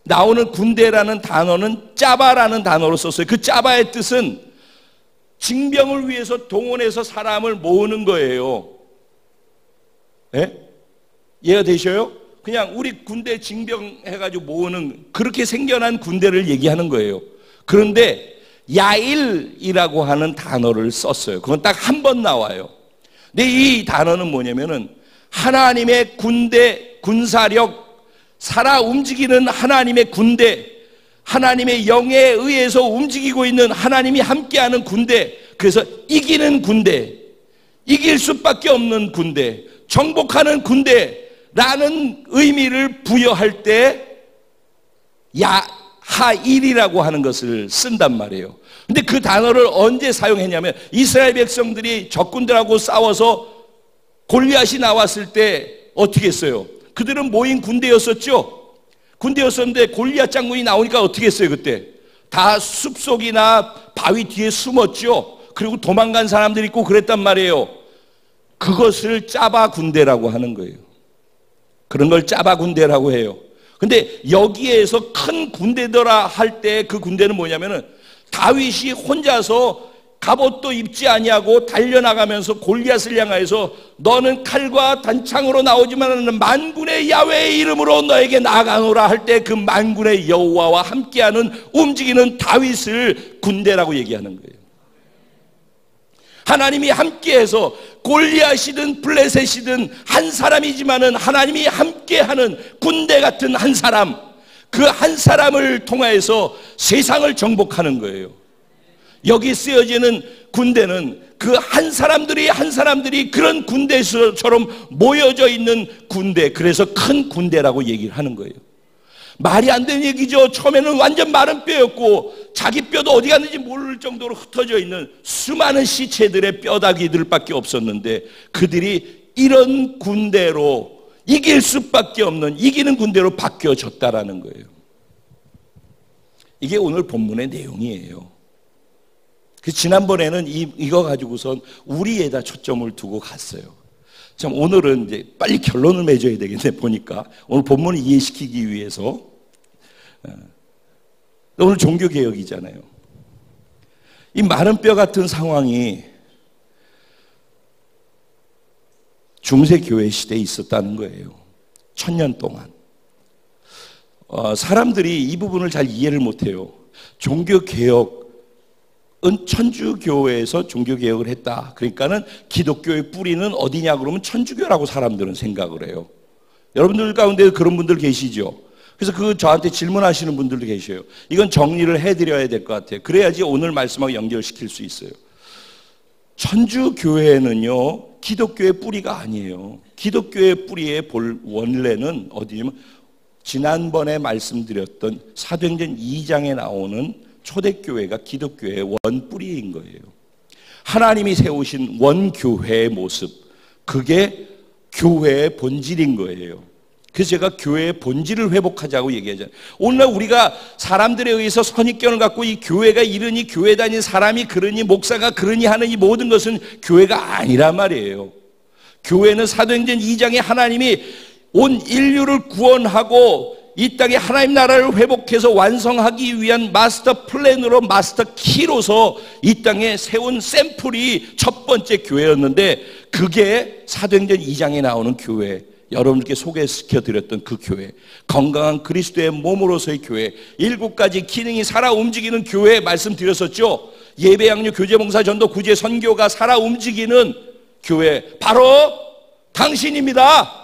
나오는 군대라는 단어는 짜바라는 단어로 썼어요. 그 짜바의 뜻은 징병을 위해서 동원해서 사람을 모으는 거예요. 예? 이해가 되셔요? 그냥 우리 군대 징병해가지고 모으는 그렇게 생겨난 군대를 얘기하는 거예요. 그런데 야일이라고 하는 단어를 썼어요. 그건 딱 한 번 나와요. 근데 이 단어는 뭐냐면은 하나님의 군대, 군사력, 살아 움직이는 하나님의 군대, 하나님의 영에 의해서 움직이고 있는 하나님이 함께하는 군대, 그래서 이기는 군대, 이길 수밖에 없는 군대, 정복하는 군대라는 의미를 부여할 때 야하일이라고 하는 것을 쓴단 말이에요. 근데 그 단어를 언제 사용했냐면 이스라엘 백성들이 적군들하고 싸워서 골리앗이 나왔을 때 어떻게 했어요? 그들은 모인 군대였었죠. 군대였었는데 골리앗 장군이 나오니까 어떻게 했어요? 그때 다 숲속이나 바위 뒤에 숨었죠. 그리고 도망간 사람들이 있고 그랬단 말이에요. 그것을 짜바 군대라고 하는 거예요. 그런 걸 짜바 군대라고 해요. 근데 여기에서 큰 군대더라 할 때 그 군대는 뭐냐면은 다윗이 혼자서 갑옷도 입지 아니하고 달려나가면서 골리앗을 향하여서 너는 칼과 단창으로 나오지만 만군의 야훼의 이름으로 너에게 나아가노라 할 때 그 만군의 여호와와 함께하는 움직이는 다윗을 군대라고 얘기하는 거예요. 하나님이 함께해서 골리앗이든 블레셋이든 한 사람이지만은 하나님이 함께하는 군대 같은 한 사람, 그 한 사람을 통하여서 세상을 정복하는 거예요. 여기 쓰여지는 군대는 그 한 사람들이 그런 군대처럼 모여져 있는 군대, 그래서 큰 군대라고 얘기를 하는 거예요. 말이 안 되는 얘기죠. 처음에는 완전 마른 뼈였고 자기 뼈도 어디 갔는지 모를 정도로 흩어져 있는 수많은 시체들의 뼈다귀들밖에 없었는데 그들이 이런 군대로 이길 수밖에 없는 이기는 군대로 바뀌어졌다라는 거예요. 이게 오늘 본문의 내용이에요. 지난번에는 이거 가지고선 우리에다 초점을 두고 갔어요. 참 오늘은 이제 빨리 결론을 맺어야 되겠네 보니까 오늘 본문을 이해시키기 위해서. 오늘 종교개혁이잖아요. 이 마른 뼈 같은 상황이 중세교회 시대에 있었다는 거예요. 1000년 동안. 사람들이 이 부분을 잘 이해를 못해요. 종교개혁은 천주교회에서 종교개혁을 했다. 그러니까는 기독교의 뿌리는 어디냐 그러면 천주교라고 사람들은 생각을 해요. 여러분들 가운데 그런 분들 계시죠? 그래서 저한테 질문하시는 분들도 계셔요. 이건 정리를 해드려야 될 것 같아요. 그래야지 오늘 말씀하고 연결시킬 수 있어요. 천주교회는요, 기독교의 뿌리가 아니에요. 기독교의 뿌리의 원래는 어디냐면 지난번에 말씀드렸던 사도행전 2장에 나오는 초대교회가 기독교의 원뿌리인 거예요. 하나님이 세우신 원교회의 모습, 그게 교회의 본질인 거예요. 그래서 제가 교회의 본질을 회복하자고 얘기하잖아요. 오늘날 우리가 사람들에 의해서 선입견을 갖고 이 교회가 이러니 교회 다니는 사람이 그러니 목사가 그러니 하는 이 모든 것은 교회가 아니란 말이에요. 교회는 사도행전 2장에 하나님이 온 인류를 구원하고 이 땅에 하나님 나라를 회복해서 완성하기 위한 마스터 플랜으로 마스터 키로서 이 땅에 세운 샘플이 첫 번째 교회였는데 그게 사도행전 2장에 나오는 교회, 여러분들께 소개시켜드렸던 그 교회, 건강한 그리스도의 몸으로서의 교회, 7가지 기능이 살아 움직이는 교회 말씀드렸었죠. 예배, 양육, 교제, 봉사, 전도, 구제, 선교가 살아 움직이는 교회, 바로 당신입니다.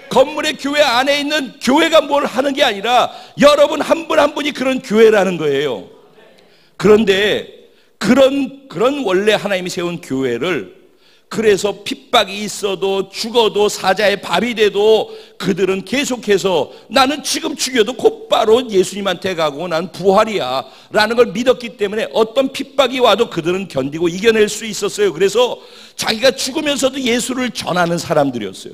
건물의 교회 안에 있는 교회가 뭘 하는 게 아니라 여러분 한 분 한 분이 그런 교회라는 거예요. 그런데 그런 원래 하나님이 세운 교회를 그래서 핍박이 있어도 죽어도 사자의 밥이 돼도 그들은 계속해서 나는 지금 죽여도 곧바로 예수님한테 가고 난 부활이야 라는 걸 믿었기 때문에 어떤 핍박이 와도 그들은 견디고 이겨낼 수 있었어요. 그래서 자기가 죽으면서도 예수를 전하는 사람들이었어요.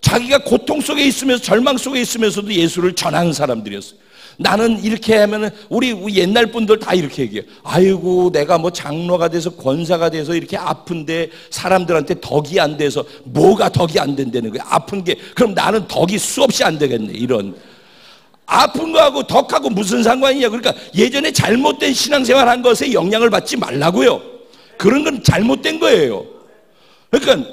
자기가 고통 속에 있으면서 절망 속에 있으면서도 예수를 전하는 사람들이었어요. 나는 이렇게 하면은 우리 옛날 분들 다 이렇게 얘기해요. 아이고 내가 뭐 장로가 돼서 권사가 돼서 이렇게 아픈데 사람들한테 덕이 안 돼서. 뭐가 덕이 안 된다는 거야? 아픈 게. 그럼 나는 덕이 수없이 안 되겠네. 이런 아픈 거하고 덕하고 무슨 상관이냐. 그러니까 예전에 잘못된 신앙생활 한 것에 영향을 받지 말라고요. 그런 건 잘못된 거예요. 그러니까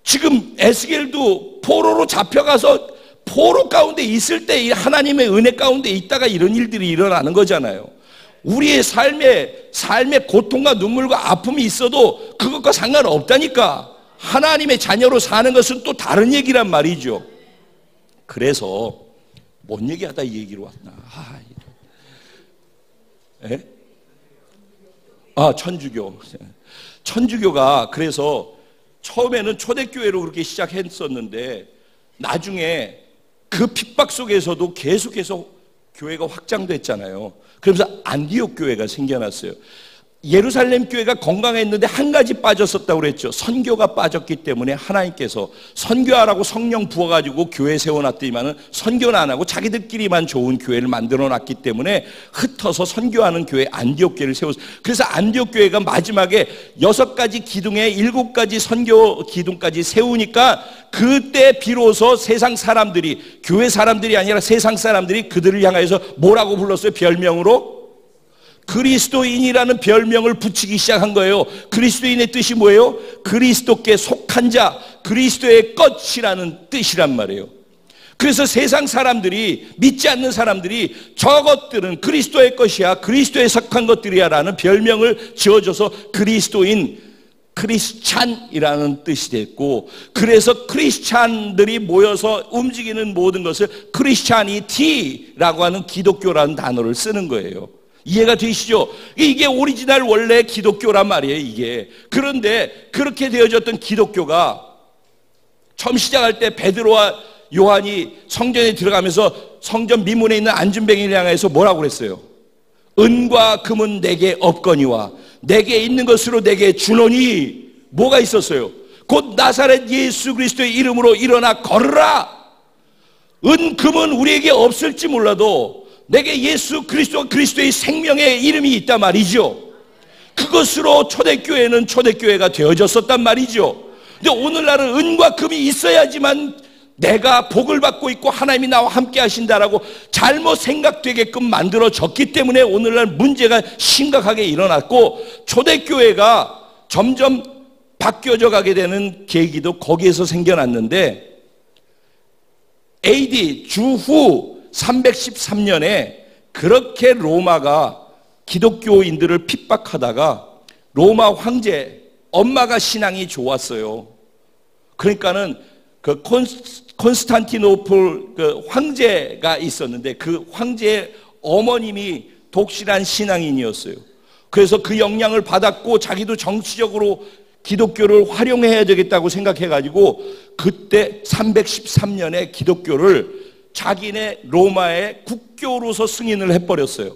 지금 에스겔도 포로로 잡혀가서 포로 가운데 있을 때 하나님의 은혜 가운데 있다가 이런 일들이 일어나는 거잖아요. 우리의 삶에 고통과 눈물과 아픔이 있어도 그것과 상관없다니까. 하나님의 자녀로 사는 것은 또 다른 얘기란 말이죠. 그래서 뭔 얘기하다 이 얘기로 왔나. 천주교. 천주교가 그래서 처음에는 초대교회로 그렇게 시작했었는데 나중에 그 핍박 속에서도 계속해서 교회가 확장됐잖아요. 그러면서 안디옥 교회가 생겨났어요. 예루살렘 교회가 건강했는데 한 가지 빠졌었다고 그랬죠. 선교가 빠졌기 때문에 하나님께서 선교하라고 성령 부어가지고 교회 세워놨더니만은 선교는 안 하고 자기들끼리만 좋은 교회를 만들어놨기 때문에 흩어서 선교하는 교회 안디옥 교회를 세웠어요. 그래서 안디옥 교회가 마지막에 6가지 기둥에 7가지 선교 기둥까지 세우니까 그때 비로소 세상 사람들이, 교회 사람들이 아니라 세상 사람들이 그들을 향해서 뭐라고 불렀어요? 별명으로 그리스도인이라는 별명을 붙이기 시작한 거예요. 그리스도인의 뜻이 뭐예요? 그리스도께 속한 자, 그리스도의 것이라는 뜻이란 말이에요. 그래서 세상 사람들이, 믿지 않는 사람들이 저것들은 그리스도의 것이야, 그리스도에 속한 것들이야 라는 별명을 지어줘서 그리스도인, 크리스찬이라는 뜻이 됐고, 그래서 크리스찬들이 모여서 움직이는 모든 것을 크리스찬이티라고 하는 기독교라는 단어를 쓰는 거예요. 이해가 되시죠? 이게 오리지널 원래 기독교란 말이에요, 이게. 그런데 그렇게 되어졌던 기독교가 처음 시작할 때 베드로와 요한이 성전에 들어가면서 성전 미문에 있는 안진뱅이를 향해서 뭐라고 그랬어요? 은과 금은 내게 없거니와 내게 있는 것으로 내게 주노니. 뭐가 있었어요? 곧 나사렛 예수 그리스도의 이름으로 일어나 걸으라. 은, 금은 우리에게 없을지 몰라도 내게 예수 그리스도와 그리스도의 생명의 이름이 있단 말이죠. 그것으로 초대교회는 초대교회가 되어졌었단 말이죠. 근데 오늘날은 은과 금이 있어야지만 내가 복을 받고 있고 하나님이 나와 함께 하신다라고 잘못 생각되게끔 만들어졌기 때문에 오늘날 문제가 심각하게 일어났고, 초대교회가 점점 바뀌어져 가게 되는 계기도 거기에서 생겨났는데, AD 주후 313년에 그렇게 로마가 기독교인들을 핍박하다가 로마 황제, 엄마가 신앙이 좋았어요. 그러니까는 그 콘스탄티노플 그 황제가 있었는데 그 황제의 어머님이 독실한 신앙인이었어요. 그래서 그 영향을 받았고 자기도 정치적으로 기독교를 활용해야 되겠다고 생각해가지고 그때 313년에 기독교를 자기네 로마의 국교로서 승인을 해버렸어요.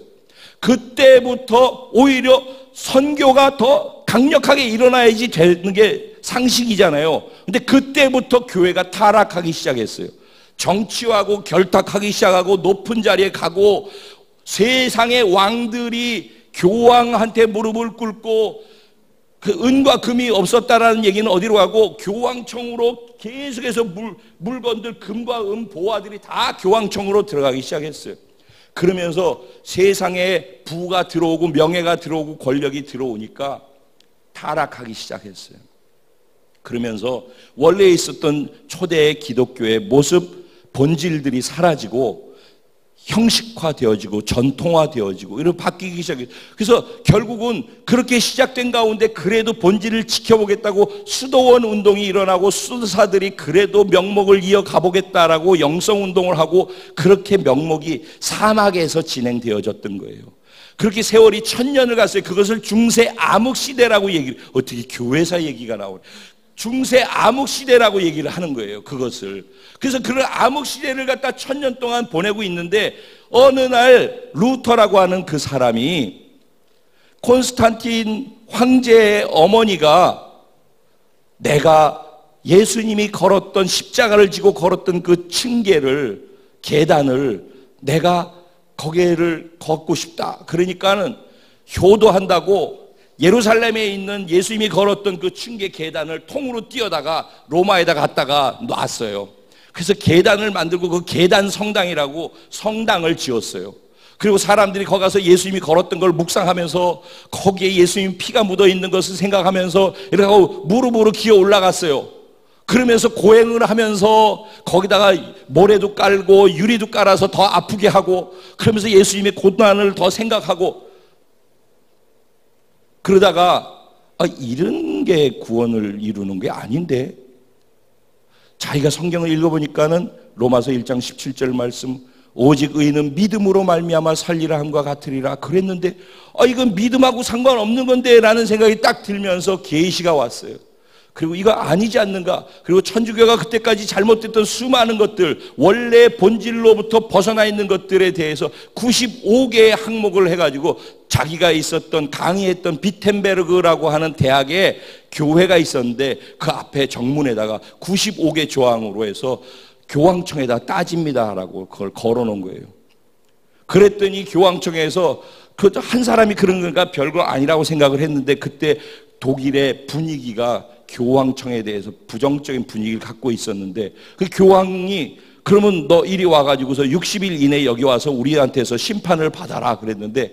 그때부터 오히려 선교가 더 강력하게 일어나야지 되는 게 상식이잖아요. 근데 그때부터 교회가 타락하기 시작했어요. 정치하고 결탁하기 시작하고 높은 자리에 가고 세상의 왕들이 교황한테 무릎을 꿇고 그 은과 금이 없었다라는 얘기는 어디로 가고 교황청으로 계속해서 물건들, 금과 은, 보화들이 다 교황청으로 들어가기 시작했어요. 그러면서 세상에 부가 들어오고 명예가 들어오고 권력이 들어오니까 타락하기 시작했어요. 그러면서 원래 있었던 초대의 기독교의 모습, 본질들이 사라지고 형식화되어지고 전통화되어지고 이렇게 바뀌기 시작해요. 그래서 결국은 그렇게 시작된 가운데 그래도 본질을 지켜보겠다고 수도원 운동이 일어나고 수도사들이 그래도 명목을 이어가 보겠다라고 영성운동을 하고 그렇게 명목이 사막에서 진행되어졌던 거예요. 그렇게 세월이 1000년을 갔어요. 그것을 중세 암흑시대라고 얘기를, 어떻게 교회사 얘기가 나오네. 중세 암흑시대라고 얘기를 하는 거예요, 그것을. 그래서 그런 암흑시대를 갖다 1000년 동안 보내고 있는데, 어느 날 루터라고 하는 그 사람이 콘스탄틴 황제의 어머니가 내가 예수님이 걸었던, 십자가를 지고 걸었던 그 층계를, 계단을 내가 거기를 걷고 싶다. 그러니까는 효도한다고 예루살렘에 있는 예수님이 걸었던 그 층계 계단을 통으로 뛰어다가 로마에다 갔다가 놨어요. 그래서 계단을 만들고 그 계단 성당이라고 성당을 지었어요. 그리고 사람들이 거기 가서 예수님이 걸었던 걸 묵상하면서 거기에 예수님 피가 묻어 있는 것을 생각하면서 이렇게 하고 무릎으로 기어 올라갔어요. 그러면서 고행을 하면서 거기다가 모래도 깔고 유리도 깔아서 더 아프게 하고, 그러면서 예수님의 고난을 더 생각하고, 그러다가 이런 게 구원을 이루는 게 아닌데, 자기가 성경을 읽어보니까는 로마서 1장 17절 말씀, 오직 의인은 믿음으로 말미암아 살리라 함과 같으리라 그랬는데, 이건 믿음하고 상관없는 건데 라는 생각이 딱 들면서 계시가 왔어요. 그리고 이거 아니지 않는가. 그리고 천주교가 그때까지 잘못됐던 수많은 것들, 원래 본질로부터 벗어나 있는 것들에 대해서 95개의 항목을 해가지고 자기가 있었던, 강의했던 비텐베르그라고 하는 대학에 교회가 있었는데 그 앞에 정문에다가 95개 조항으로 해서 교황청에다 따집니다라고 그걸 걸어놓은 거예요. 그랬더니 교황청에서 그 한 사람이 그런 건가 별거 아니라고 생각을 했는데, 그때 독일의 분위기가 교황청에 대해서 부정적인 분위기를 갖고 있었는데, 그 교황이 그러면 너 이리 와가지고서 60일 이내에 여기 와서 우리한테서 심판을 받아라 그랬는데,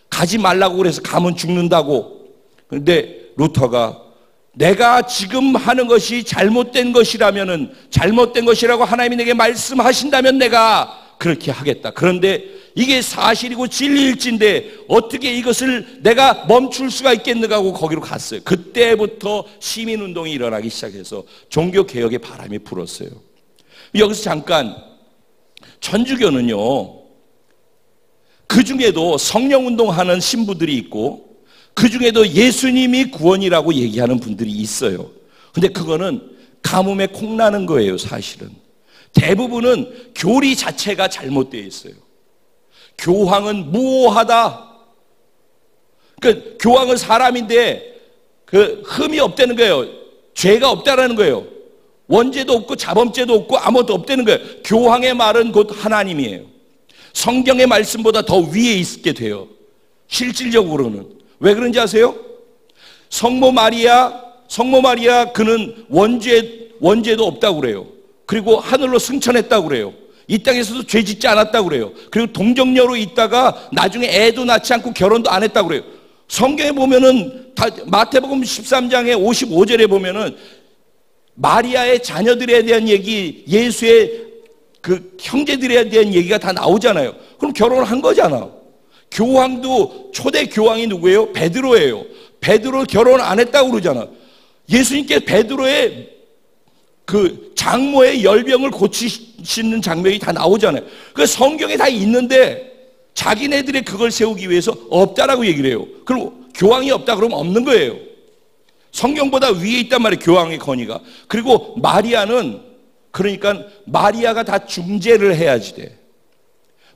가지 말라고 그래서 가면 죽는다고. 그런데 루터가 내가 지금 하는 것이 잘못된 것이라면은, 잘못된 것이라고 하나님이 내게 말씀하신다면 내가 그렇게 하겠다. 그런데 이게 사실이고 진리일진데 어떻게 이것을 내가 멈출 수가 있겠는가 하고 거기로 갔어요. 그때부터 시민운동이 일어나기 시작해서 종교개혁의 바람이 불었어요. 여기서 잠깐, 천주교는요, 그 중에도 성령운동하는 신부들이 있고 그 중에도 예수님이 구원이라고 얘기하는 분들이 있어요. 근데 그거는 가뭄에 콩나는 거예요. 사실은 대부분은 교리 자체가 잘못되어 있어요. 교황은 무오하다. 그 교황은 사람인데 그 흠이 없다는 거예요. 죄가 없다라는 거예요. 원죄도 없고 자범죄도 없고 아무것도 없다는 거예요. 교황의 말은 곧 하나님이에요. 성경의 말씀보다 더 위에 있게 돼요. 실질적으로는. 왜 그런지 아세요? 성모 마리아 그는 원죄도 없다고 그래요. 그리고 하늘로 승천했다고 그래요. 이 땅에서도 죄 짓지 않았다고 그래요. 그리고 동정녀로 있다가 나중에 애도 낳지 않고 결혼도 안 했다고 그래요. 성경에 보면은 마태복음 13장에 55절에 보면은 마리아의 자녀들에 대한 얘기, 예수의 그 형제들에 대한 얘기가 다 나오잖아요. 그럼 결혼을 한 거잖아. 교황도 초대 교황이 누구예요? 베드로예요. 베드로 결혼 안 했다고 그러잖아. 예수님께 베드로의 그 장모의 열병을 고치시는 장면이 다 나오잖아요. 그 성경에 다 있는데 자기네들이 그걸 세우기 위해서 없다라고 얘기를 해요. 그리고 교황이 없다 그러면 없는 거예요. 성경보다 위에 있단 말이에요, 교황의 권위가. 그리고 마리아는, 그러니까 마리아가 다 중재를 해야지 돼.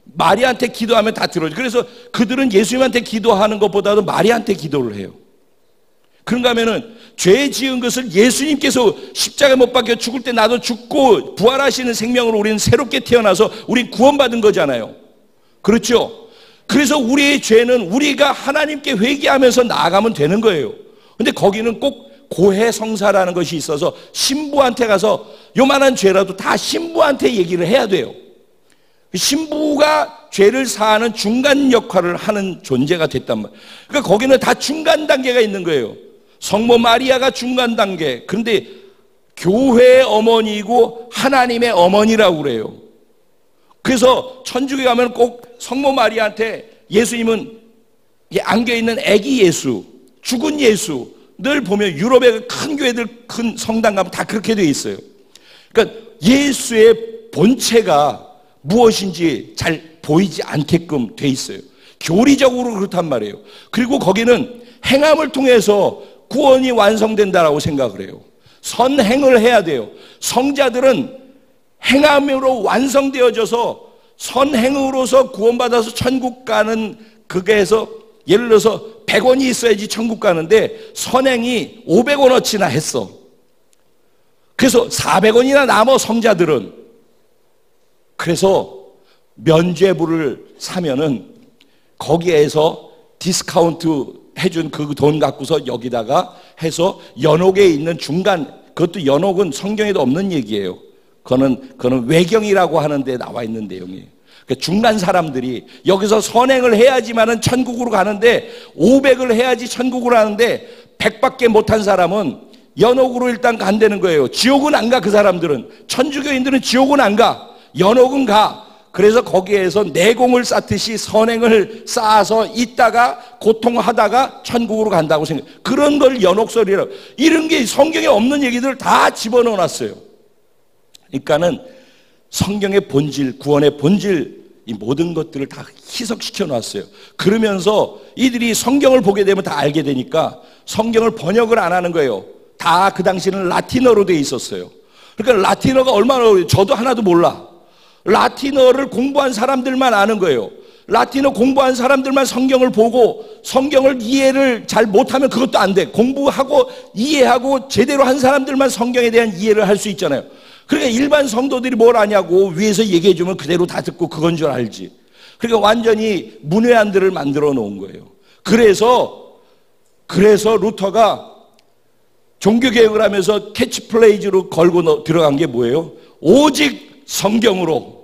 마리아한테 기도하면 다 들어줘. 그래서 그들은 예수님한테 기도하는 것보다도 마리아한테 기도를 해요. 그런가 하면은 죄 지은 것을 예수님께서 십자가에 못 박혀 죽을 때 나도 죽고 부활하시는 생명으로 우리는 새롭게 태어나서 우린 구원받은 거잖아요. 그렇죠? 그래서 우리의 죄는 우리가 하나님께 회개하면서 나아가면 되는 거예요. 근데 거기는 꼭 고해성사라는 것이 있어서 신부한테 가서 요만한 죄라도 다 신부한테 얘기를 해야 돼요. 신부가 죄를 사하는 중간 역할을 하는 존재가 됐단 말이에요. 그러니까 거기는 다 중간 단계가 있는 거예요. 성모 마리아가 중간 단계. 그런데 교회의 어머니이고 하나님의 어머니라고 그래요. 그래서 천주교에 가면 꼭 성모 마리아한테 예수님은 안겨있는 아기 예수, 죽은 예수, 늘 보면 유럽의 큰 교회들, 큰 성당 가면 다 그렇게 되어 있어요. 그러니까 예수의 본체가 무엇인지 잘 보이지 않게끔 돼 있어요. 교리적으로 그렇단 말이에요. 그리고 거기는 행함을 통해서 구원이 완성된다라고 생각을 해요. 선행을 해야 돼요. 성자들은 행함으로 완성되어져서 선행으로서 구원받아서 천국 가는 그게 해서 예를 들어서 100원이 있어야지 천국 가는데 선행이 500원어치나 했어. 그래서 400원이나 남아 성자들은. 그래서 면죄부를 사면은 거기에서 디스카운트 해준 그 돈 갖고서 여기다가 해서 연옥에 있는 중간, 그것도 연옥은 성경에도 없는 얘기예요. 그거는 외경이라고 하는데 나와 있는 내용이에요. 그러니까 중간 사람들이 여기서 선행을 해야지만은 천국으로 가는데 500을 해야지 천국으로 가는데 100밖에 못한 사람은 연옥으로 일단 간다는 거예요. 지옥은 안 가. 그 사람들은, 천주교인들은 지옥은 안 가. 연옥은 가. 그래서 거기에서 내공을 쌓듯이 선행을 쌓아서 있다가 고통하다가 천국으로 간다고 생각. 그런 걸 연옥설이라고. 이런 게 성경에 없는 얘기들을 다 집어넣어 놨어요. 그러니까는 성경의 본질, 구원의 본질, 이 모든 것들을 다 희석시켜 놨어요. 그러면서 이들이 성경을 보게 되면 다 알게 되니까 성경을 번역을 안 하는 거예요. 다 그 당시는 라틴어로 돼 있었어요. 그러니까 라틴어가 얼마나 어려워요. 저도 하나도 몰라. 라틴어를 공부한 사람들만 아는 거예요. 라틴어 공부한 사람들만 성경을 보고 성경을 이해를 잘 못하면 그것도 안 돼. 공부하고 이해하고 제대로 한 사람들만 성경에 대한 이해를 할 수 있잖아요. 그러니까 일반 성도들이 뭘 아냐고 위에서 얘기해 주면 그대로 다 듣고 그건 줄 알지. 그러니까 완전히 문외한들을 만들어 놓은 거예요. 그래서 루터가 종교개혁을 하면서 캐치플레이즈로 걸고 들어간 게 뭐예요? 오직 성경으로.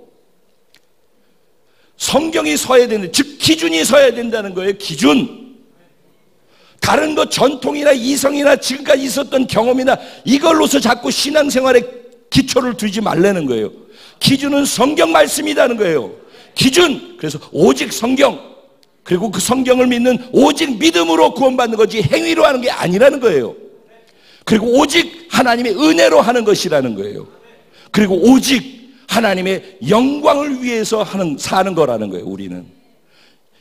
성경이 서야 되는, 즉 기준이 서야 된다는 거예요. 기준. 다른 것 전통이나 이성이나 지금까지 있었던 경험이나 이걸로서 자꾸 신앙생활에 기초를 두지 말라는 거예요. 기준은 성경 말씀이라는 거예요. 기준. 그래서 오직 성경. 그리고 그 성경을 믿는 오직 믿음으로 구원받는 거지 행위로 하는 게 아니라는 거예요. 그리고 오직 하나님의 은혜로 하는 것이라는 거예요. 그리고 오직 하나님의 영광을 위해서 사는 거라는 거예요, 우리는.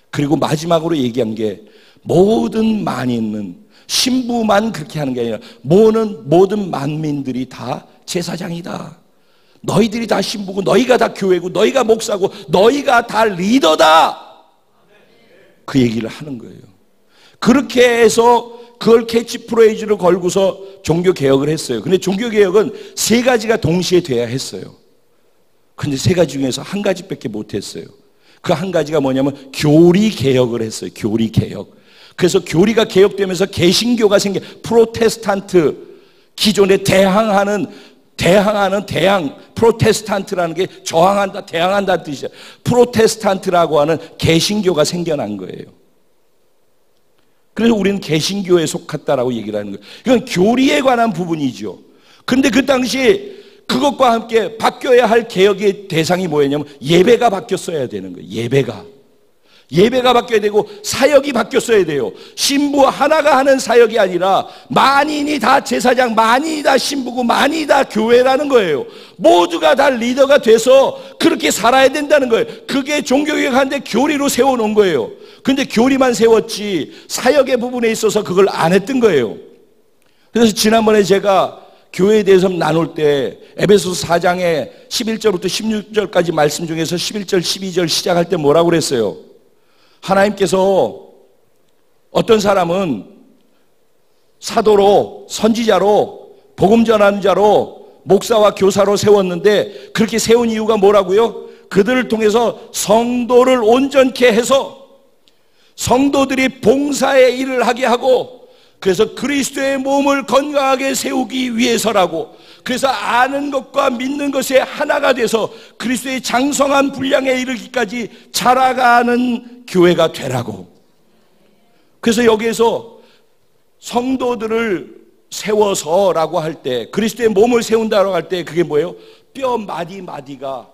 그리고 마지막으로 얘기한 게 모든 만인은 신부만 그렇게 하는 게 아니라 모든 만민들이 다 제사장이다. 너희들이 다 신부고 너희가 다 교회고 너희가 목사고 너희가 다 리더다. 그 얘기를 하는 거예요. 그렇게 해서 그걸 캐치프레이즈로 걸고서 종교개혁을 했어요. 근데 종교개혁은 3가지가 동시에 돼야 했어요. 근데 3가지 중에서 1가지밖에 못했어요. 그 1가지가 뭐냐면 교리개혁을 했어요. 교리개혁. 그래서 교리가 개혁되면서 개신교가 프로테스탄트, 기존에 대항, 프로테스탄트라는 게 저항한다, 대항한다는 뜻이에요. 프로테스탄트라고 하는 개신교가 생겨난 거예요. 그래서 우리는 개신교에 속했다라고 얘기를 하는 거예요. 이건 교리에 관한 부분이죠. 근데 그 당시에 그것과 함께 바뀌어야 할 개혁의 대상이 뭐였냐면 예배가 바뀌었어야 되는 거예요. 예배가 바뀌어야 되고 사역이 바뀌었어야 돼요. 신부 하나가 하는 사역이 아니라 만인이 다 제사장, 만인이 다 신부고 만인이 다 교회라는 거예요. 모두가 다 리더가 돼서 그렇게 살아야 된다는 거예요. 그게 종교개혁하는데 교리로 세워놓은 거예요. 근데 교리만 세웠지 사역의 부분에 있어서 그걸 안 했던 거예요. 그래서 지난번에 제가 교회에 대해서 나눌 때 에베소서 4장의 11절부터 16절까지 말씀 중에서 11절, 12절 시작할 때 뭐라고 그랬어요? 하나님께서 어떤 사람은 사도로, 선지자로, 복음 전하는 자로, 목사와 교사로 세웠는데 그렇게 세운 이유가 뭐라고요? 그들을 통해서 성도를 온전케 해서 성도들이 봉사의 일을 하게 하고 그래서 그리스도의 몸을 건강하게 세우기 위해서라고. 그래서 아는 것과 믿는 것에 하나가 돼서 그리스도의 장성한 분량에 이르기까지 자라가는 교회가 되라고. 그래서 여기에서 성도들을 세워서라고 할 때, 그리스도의 몸을 세운다라고 할 때 그게 뭐예요? 뼈 마디마디가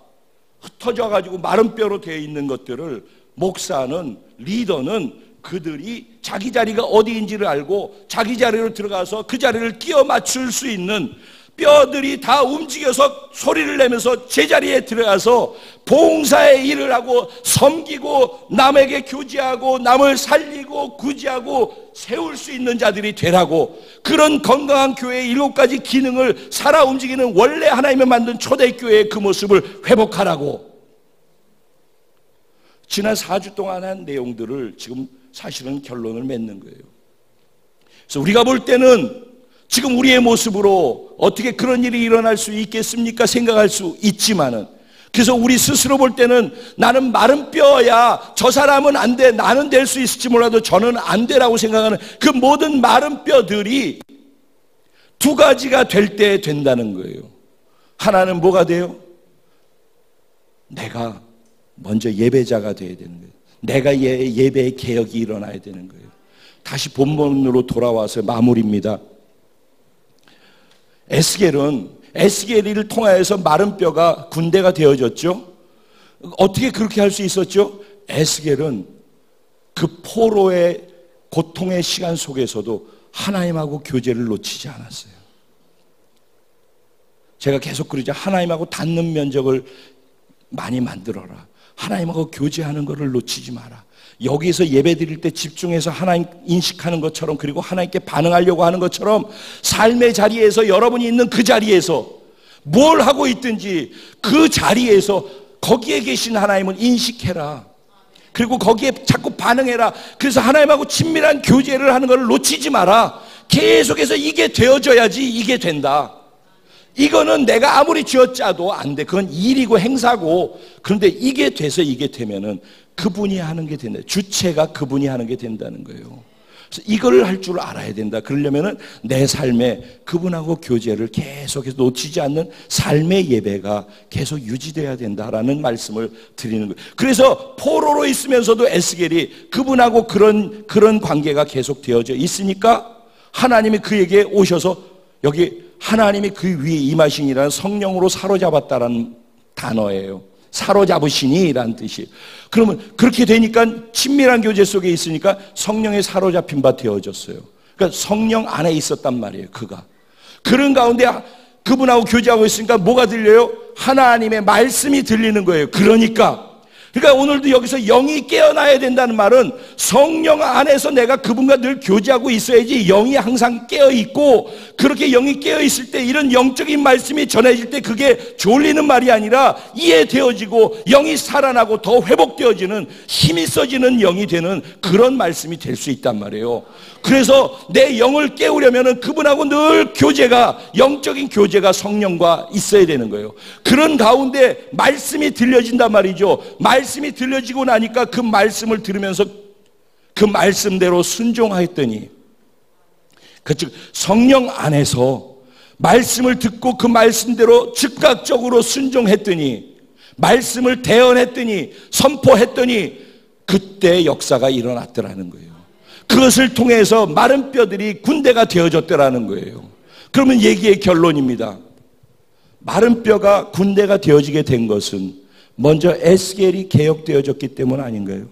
흩어져 가지고 마른 뼈로 되어 있는 것들을 목사는, 리더는 그들이 자기 자리가 어디인지를 알고 자기 자리로 들어가서 그 자리를 끼워 맞출 수 있는 뼈들이 다 움직여서 소리를 내면서 제자리에 들어가서 봉사의 일을 하고 섬기고 남에게 교제하고 남을 살리고 구제하고 세울 수 있는 자들이 되라고, 그런 건강한 교회의 7가지 기능을 살아 움직이는 원래 하나님이 만든 초대교회의 그 모습을 회복하라고. 지난 4주 동안 한 내용들을 지금 사실은 결론을 맺는 거예요. 그래서 우리가 볼 때는 지금 우리의 모습으로 어떻게 그런 일이 일어날 수 있겠습니까? 생각할 수 있지만은, 그래서 우리 스스로 볼 때는 나는 마른 뼈야, 저 사람은 안 돼, 나는 될 수 있을지 몰라도 저는 안 되라고 생각하는 그 모든 마른 뼈들이 2가지가 될 때 된다는 거예요. 하나는 뭐가 돼요? 내가 먼저 예배자가 돼야 되는 거예요. 내가 예배의 개혁이 일어나야 되는 거예요. 다시 본문으로 돌아와서 마무리입니다. 에스겔을 통하여서 마른 뼈가 군대가 되어졌죠. 어떻게 그렇게 할 수 있었죠? 에스겔은 그 포로의 고통의 시간 속에서도 하나님하고 교제를 놓치지 않았어요. 제가 계속 그러죠. 하나님하고 닿는 면적을 많이 만들어라. 하나님하고 교제하는 것을 놓치지 마라. 여기서 예배 드릴 때 집중해서 하나님 인식하는 것처럼, 그리고 하나님께 반응하려고 하는 것처럼 삶의 자리에서, 여러분이 있는 그 자리에서 뭘 하고 있든지 그 자리에서 거기에 계신 하나님을 인식해라. 그리고 거기에 자꾸 반응해라. 그래서 하나님하고 친밀한 교제를 하는 것을 놓치지 마라. 계속해서 이게 되어져야지 이게 된다. 이거는 내가 아무리 쥐어짜도 안 돼. 그건 일이고 행사고. 그런데 이게 돼서 이게 되면은 그분이 하는 게 된다. 주체가 그분이 하는 게 된다는 거예요. 그래서 이걸 할 줄 알아야 된다. 그러려면은 내 삶에 그분하고 교제를 계속해서 놓치지 않는 삶의 예배가 계속 유지돼야 된다라는 말씀을 드리는 거예요. 그래서 포로로 있으면서도 에스겔이 그분하고 그런 관계가 계속 되어져 있으니까 하나님이 그에게 오셔서, 여기 하나님이 그 위에 임하시니라는 성령으로 사로잡았다라는 단어예요. 사로잡으시니라는 뜻이. 그러면 그렇게 되니까 친밀한 교제 속에 있으니까 성령에 사로잡힌 바 되어졌어요. 그러니까 성령 안에 있었단 말이에요. 그가 그런 가운데 그분하고 교제하고 있으니까 뭐가 들려요? 하나님의 말씀이 들리는 거예요. 그러니까 오늘도 여기서 영이 깨어나야 된다는 말은 성령 안에서 내가 그분과 늘 교제하고 있어야지 영이 항상 깨어있고, 그렇게 영이 깨어있을 때 이런 영적인 말씀이 전해질 때 그게 졸리는 말이 아니라 이해되어지고 영이 살아나고 더 회복되어지는, 힘이 써지는 영이 되는 그런 말씀이 될 수 있단 말이에요. 그래서 내 영을 깨우려면 그분하고 늘 교제가, 영적인 교제가 성령과 있어야 되는 거예요. 그런 가운데 말씀이 들려진단 말이죠. 말씀이 들려지고 나니까 그 말씀을 들으면서 그 말씀대로 순종하였더니, 즉 성령 안에서 말씀을 듣고 그 말씀대로 즉각적으로 순종했더니, 말씀을 대언했더니, 선포했더니 그때 역사가 일어났더라는 거예요. 그것을 통해서 마른 뼈들이 군대가 되어졌더라는 거예요. 그러면 얘기의 결론입니다. 마른 뼈가 군대가 되어지게 된 것은 먼저 에스겔이 개혁되어졌기 때문 아닌가요?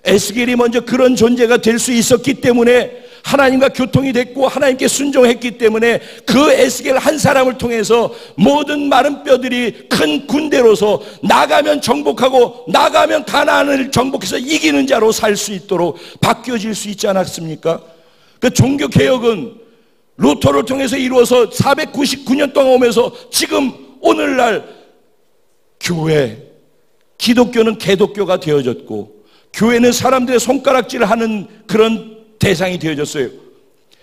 에스겔이 먼저 그런 존재가 될 수 있었기 때문에, 하나님과 교통이 됐고 하나님께 순종했기 때문에 그 에스겔 한 사람을 통해서 모든 마른 뼈들이 큰 군대로서 나가면 정복하고 나가면 가나안을 정복해서 이기는 자로 살 수 있도록 바뀌어질 수 있지 않았습니까? 그 종교개혁은 루터를 통해서 이루어서 499년 동안 오면서 지금 오늘날 교회, 기독교는 개독교가 되어졌고 교회는 사람들의 손가락질을 하는 그런 대상이 되어졌어요.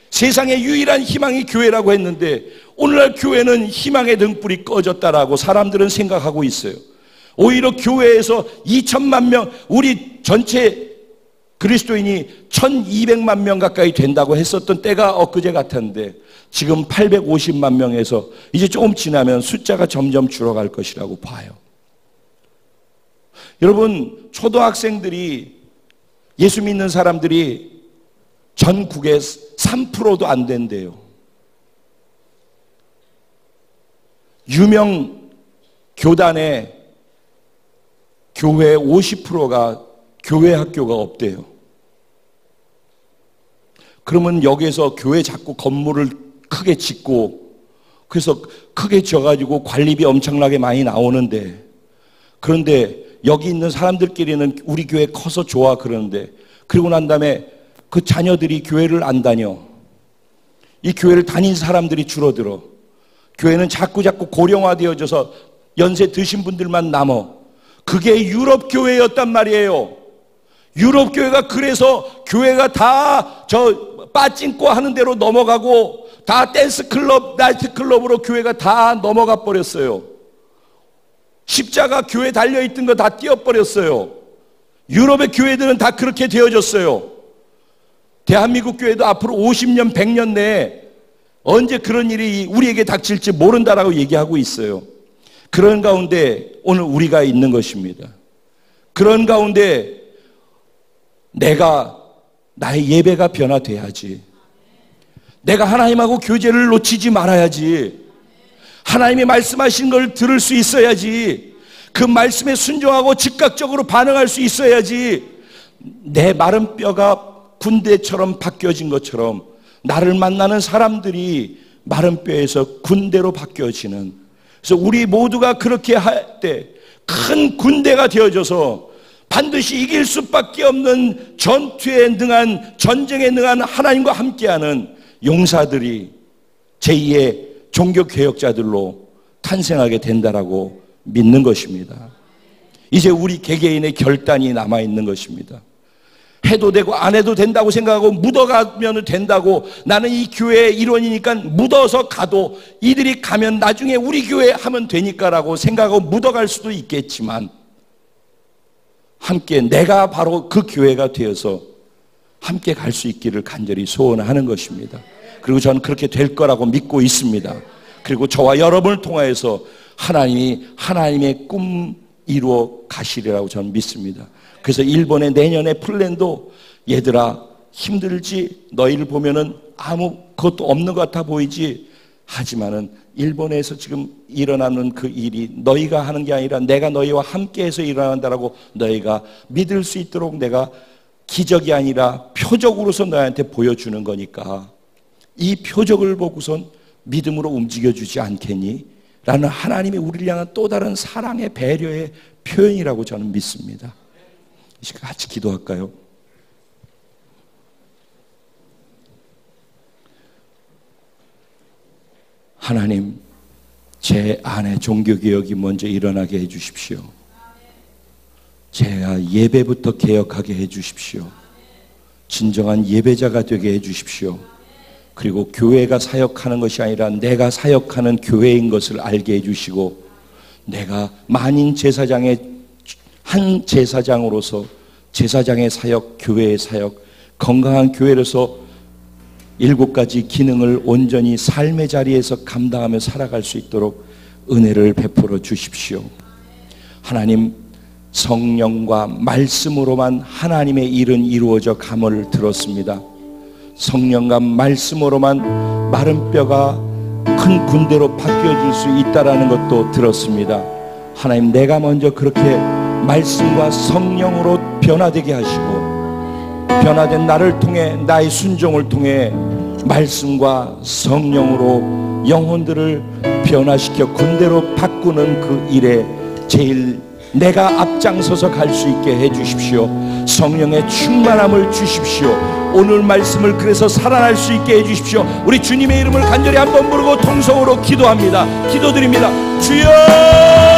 세상의 유일한 희망이 교회라고 했는데 오늘날 교회는 희망의 등불이 꺼졌다라고 사람들은 생각하고 있어요. 오히려 교회에서 2천만 명, 우리 전체 그리스도인이 1200만 명 가까이 된다고 했었던 때가 엊그제 같았는데 지금 850만 명에서 이제 조금 지나면 숫자가 점점 줄어갈 것이라고 봐요. 여러분, 초등학생들이, 예수 믿는 사람들이 전국에 3%도 안 된대요. 유명 교단의 교회 50%가 교회 학교가 없대요. 그러면 여기에서 교회 자꾸 건물을 크게 짓고 그래서 크게 지어가지고 관리비 엄청나게 많이 나오는데, 그런데 여기 있는 사람들끼리는 우리 교회 커서 좋아 그러는데, 그리고 난 다음에 그 자녀들이 교회를 안 다녀. 이 교회를 다닌 사람들이 줄어들어. 교회는 자꾸 고령화되어져서 연세 드신 분들만 남어. 그게 유럽 교회였단 말이에요. 유럽 교회가 그래서 교회가 다 빠찡꼬 하는 대로 넘어가고 다 댄스 클럽, 나이트 클럽으로 교회가 다 넘어가 버렸어요. 십자가 교회 달려있던 거 다 띄어버렸어요. 유럽의 교회들은 다 그렇게 되어졌어요. 대한민국 교회도 앞으로 50년, 100년 내에 언제 그런 일이 우리에게 닥칠지 모른다라고 얘기하고 있어요. 그런 가운데 오늘 우리가 있는 것입니다. 그런 가운데 나의 예배가 변화돼야지. 내가 하나님하고 교제를 놓치지 말아야지. 하나님이 말씀하신 걸 들을 수 있어야지. 그 말씀에 순종하고 즉각적으로 반응할 수 있어야지. 내 마른 뼈가 군대처럼 바뀌어진 것처럼 나를 만나는 사람들이 마른 뼈에서 군대로 바뀌어지는, 그래서 우리 모두가 그렇게 할 때 큰 군대가 되어져서 반드시 이길 수밖에 없는 전투에 능한, 전쟁에 능한 하나님과 함께하는 용사들이 제2의 종교개혁자들로 탄생하게 된다라고 믿는 것입니다. 이제 우리 개개인의 결단이 남아있는 것입니다. 해도 되고 안 해도 된다고 생각하고 묻어가면 된다고, 나는 이 교회의 일원이니까 묻어서 가도 이들이 가면 나중에 우리 교회 하면 되니까라고 생각하고 묻어갈 수도 있겠지만, 함께 내가 바로 그 교회가 되어서 함께 갈 수 있기를 간절히 소원하는 것입니다. 그리고 저는 그렇게 될 거라고 믿고 있습니다. 그리고 저와 여러분을 통하여서 하나님이 하나님의 꿈 이루어 가시리라고 저는 믿습니다. 그래서 일본의 내년의 플랜도, 얘들아 힘들지, 너희를 보면은 아무것도 없는 것 같아 보이지, 하지만은 일본에서 지금 일어나는 그 일이 너희가 하는 게 아니라 내가 너희와 함께해서 일어난다라고 너희가 믿을 수 있도록 내가 기적이 아니라 표적으로서 너희한테 보여주는 거니까 이 표적을 보고선 믿음으로 움직여주지 않겠니? 라는 하나님의 우리를 향한 또 다른 사랑의 배려의 표현이라고 저는 믿습니다. 이 시간 같이 기도할까요? 하나님, 제 안에 종교개혁이 먼저 일어나게 해주십시오. 제가 예배부터 개혁하게 해주십시오. 진정한 예배자가 되게 해주십시오. 그리고 교회가 사역하는 것이 아니라 내가 사역하는 교회인 것을 알게 해주시고, 내가 만인 제사장의 한 제사장으로서 제사장의 사역, 교회의 사역, 건강한 교회로서 7가지 기능을 온전히 삶의 자리에서 감당하며 살아갈 수 있도록 은혜를 베풀어 주십시오. 하나님, 성령과 말씀으로만 하나님의 일은 이루어져 감을 들었습니다. 성령과 말씀으로만 마른 뼈가 큰 군대로 바뀌어질 수 있다는 것도 들었습니다. 하나님, 내가 먼저 그렇게 말씀과 성령으로 변화되게 하시고, 변화된 나를 통해, 나의 순종을 통해 말씀과 성령으로 영혼들을 변화시켜 군대로 바꾸는 그 일에 제일 내가 앞장서서 갈 수 있게 해주십시오. 성령의 충만함을 주십시오. 오늘 말씀을 그래서 살아날 수 있게 해주십시오. 우리 주님의 이름을 간절히 한번 부르고 통성으로 기도합니다. 기도드립니다. 주여!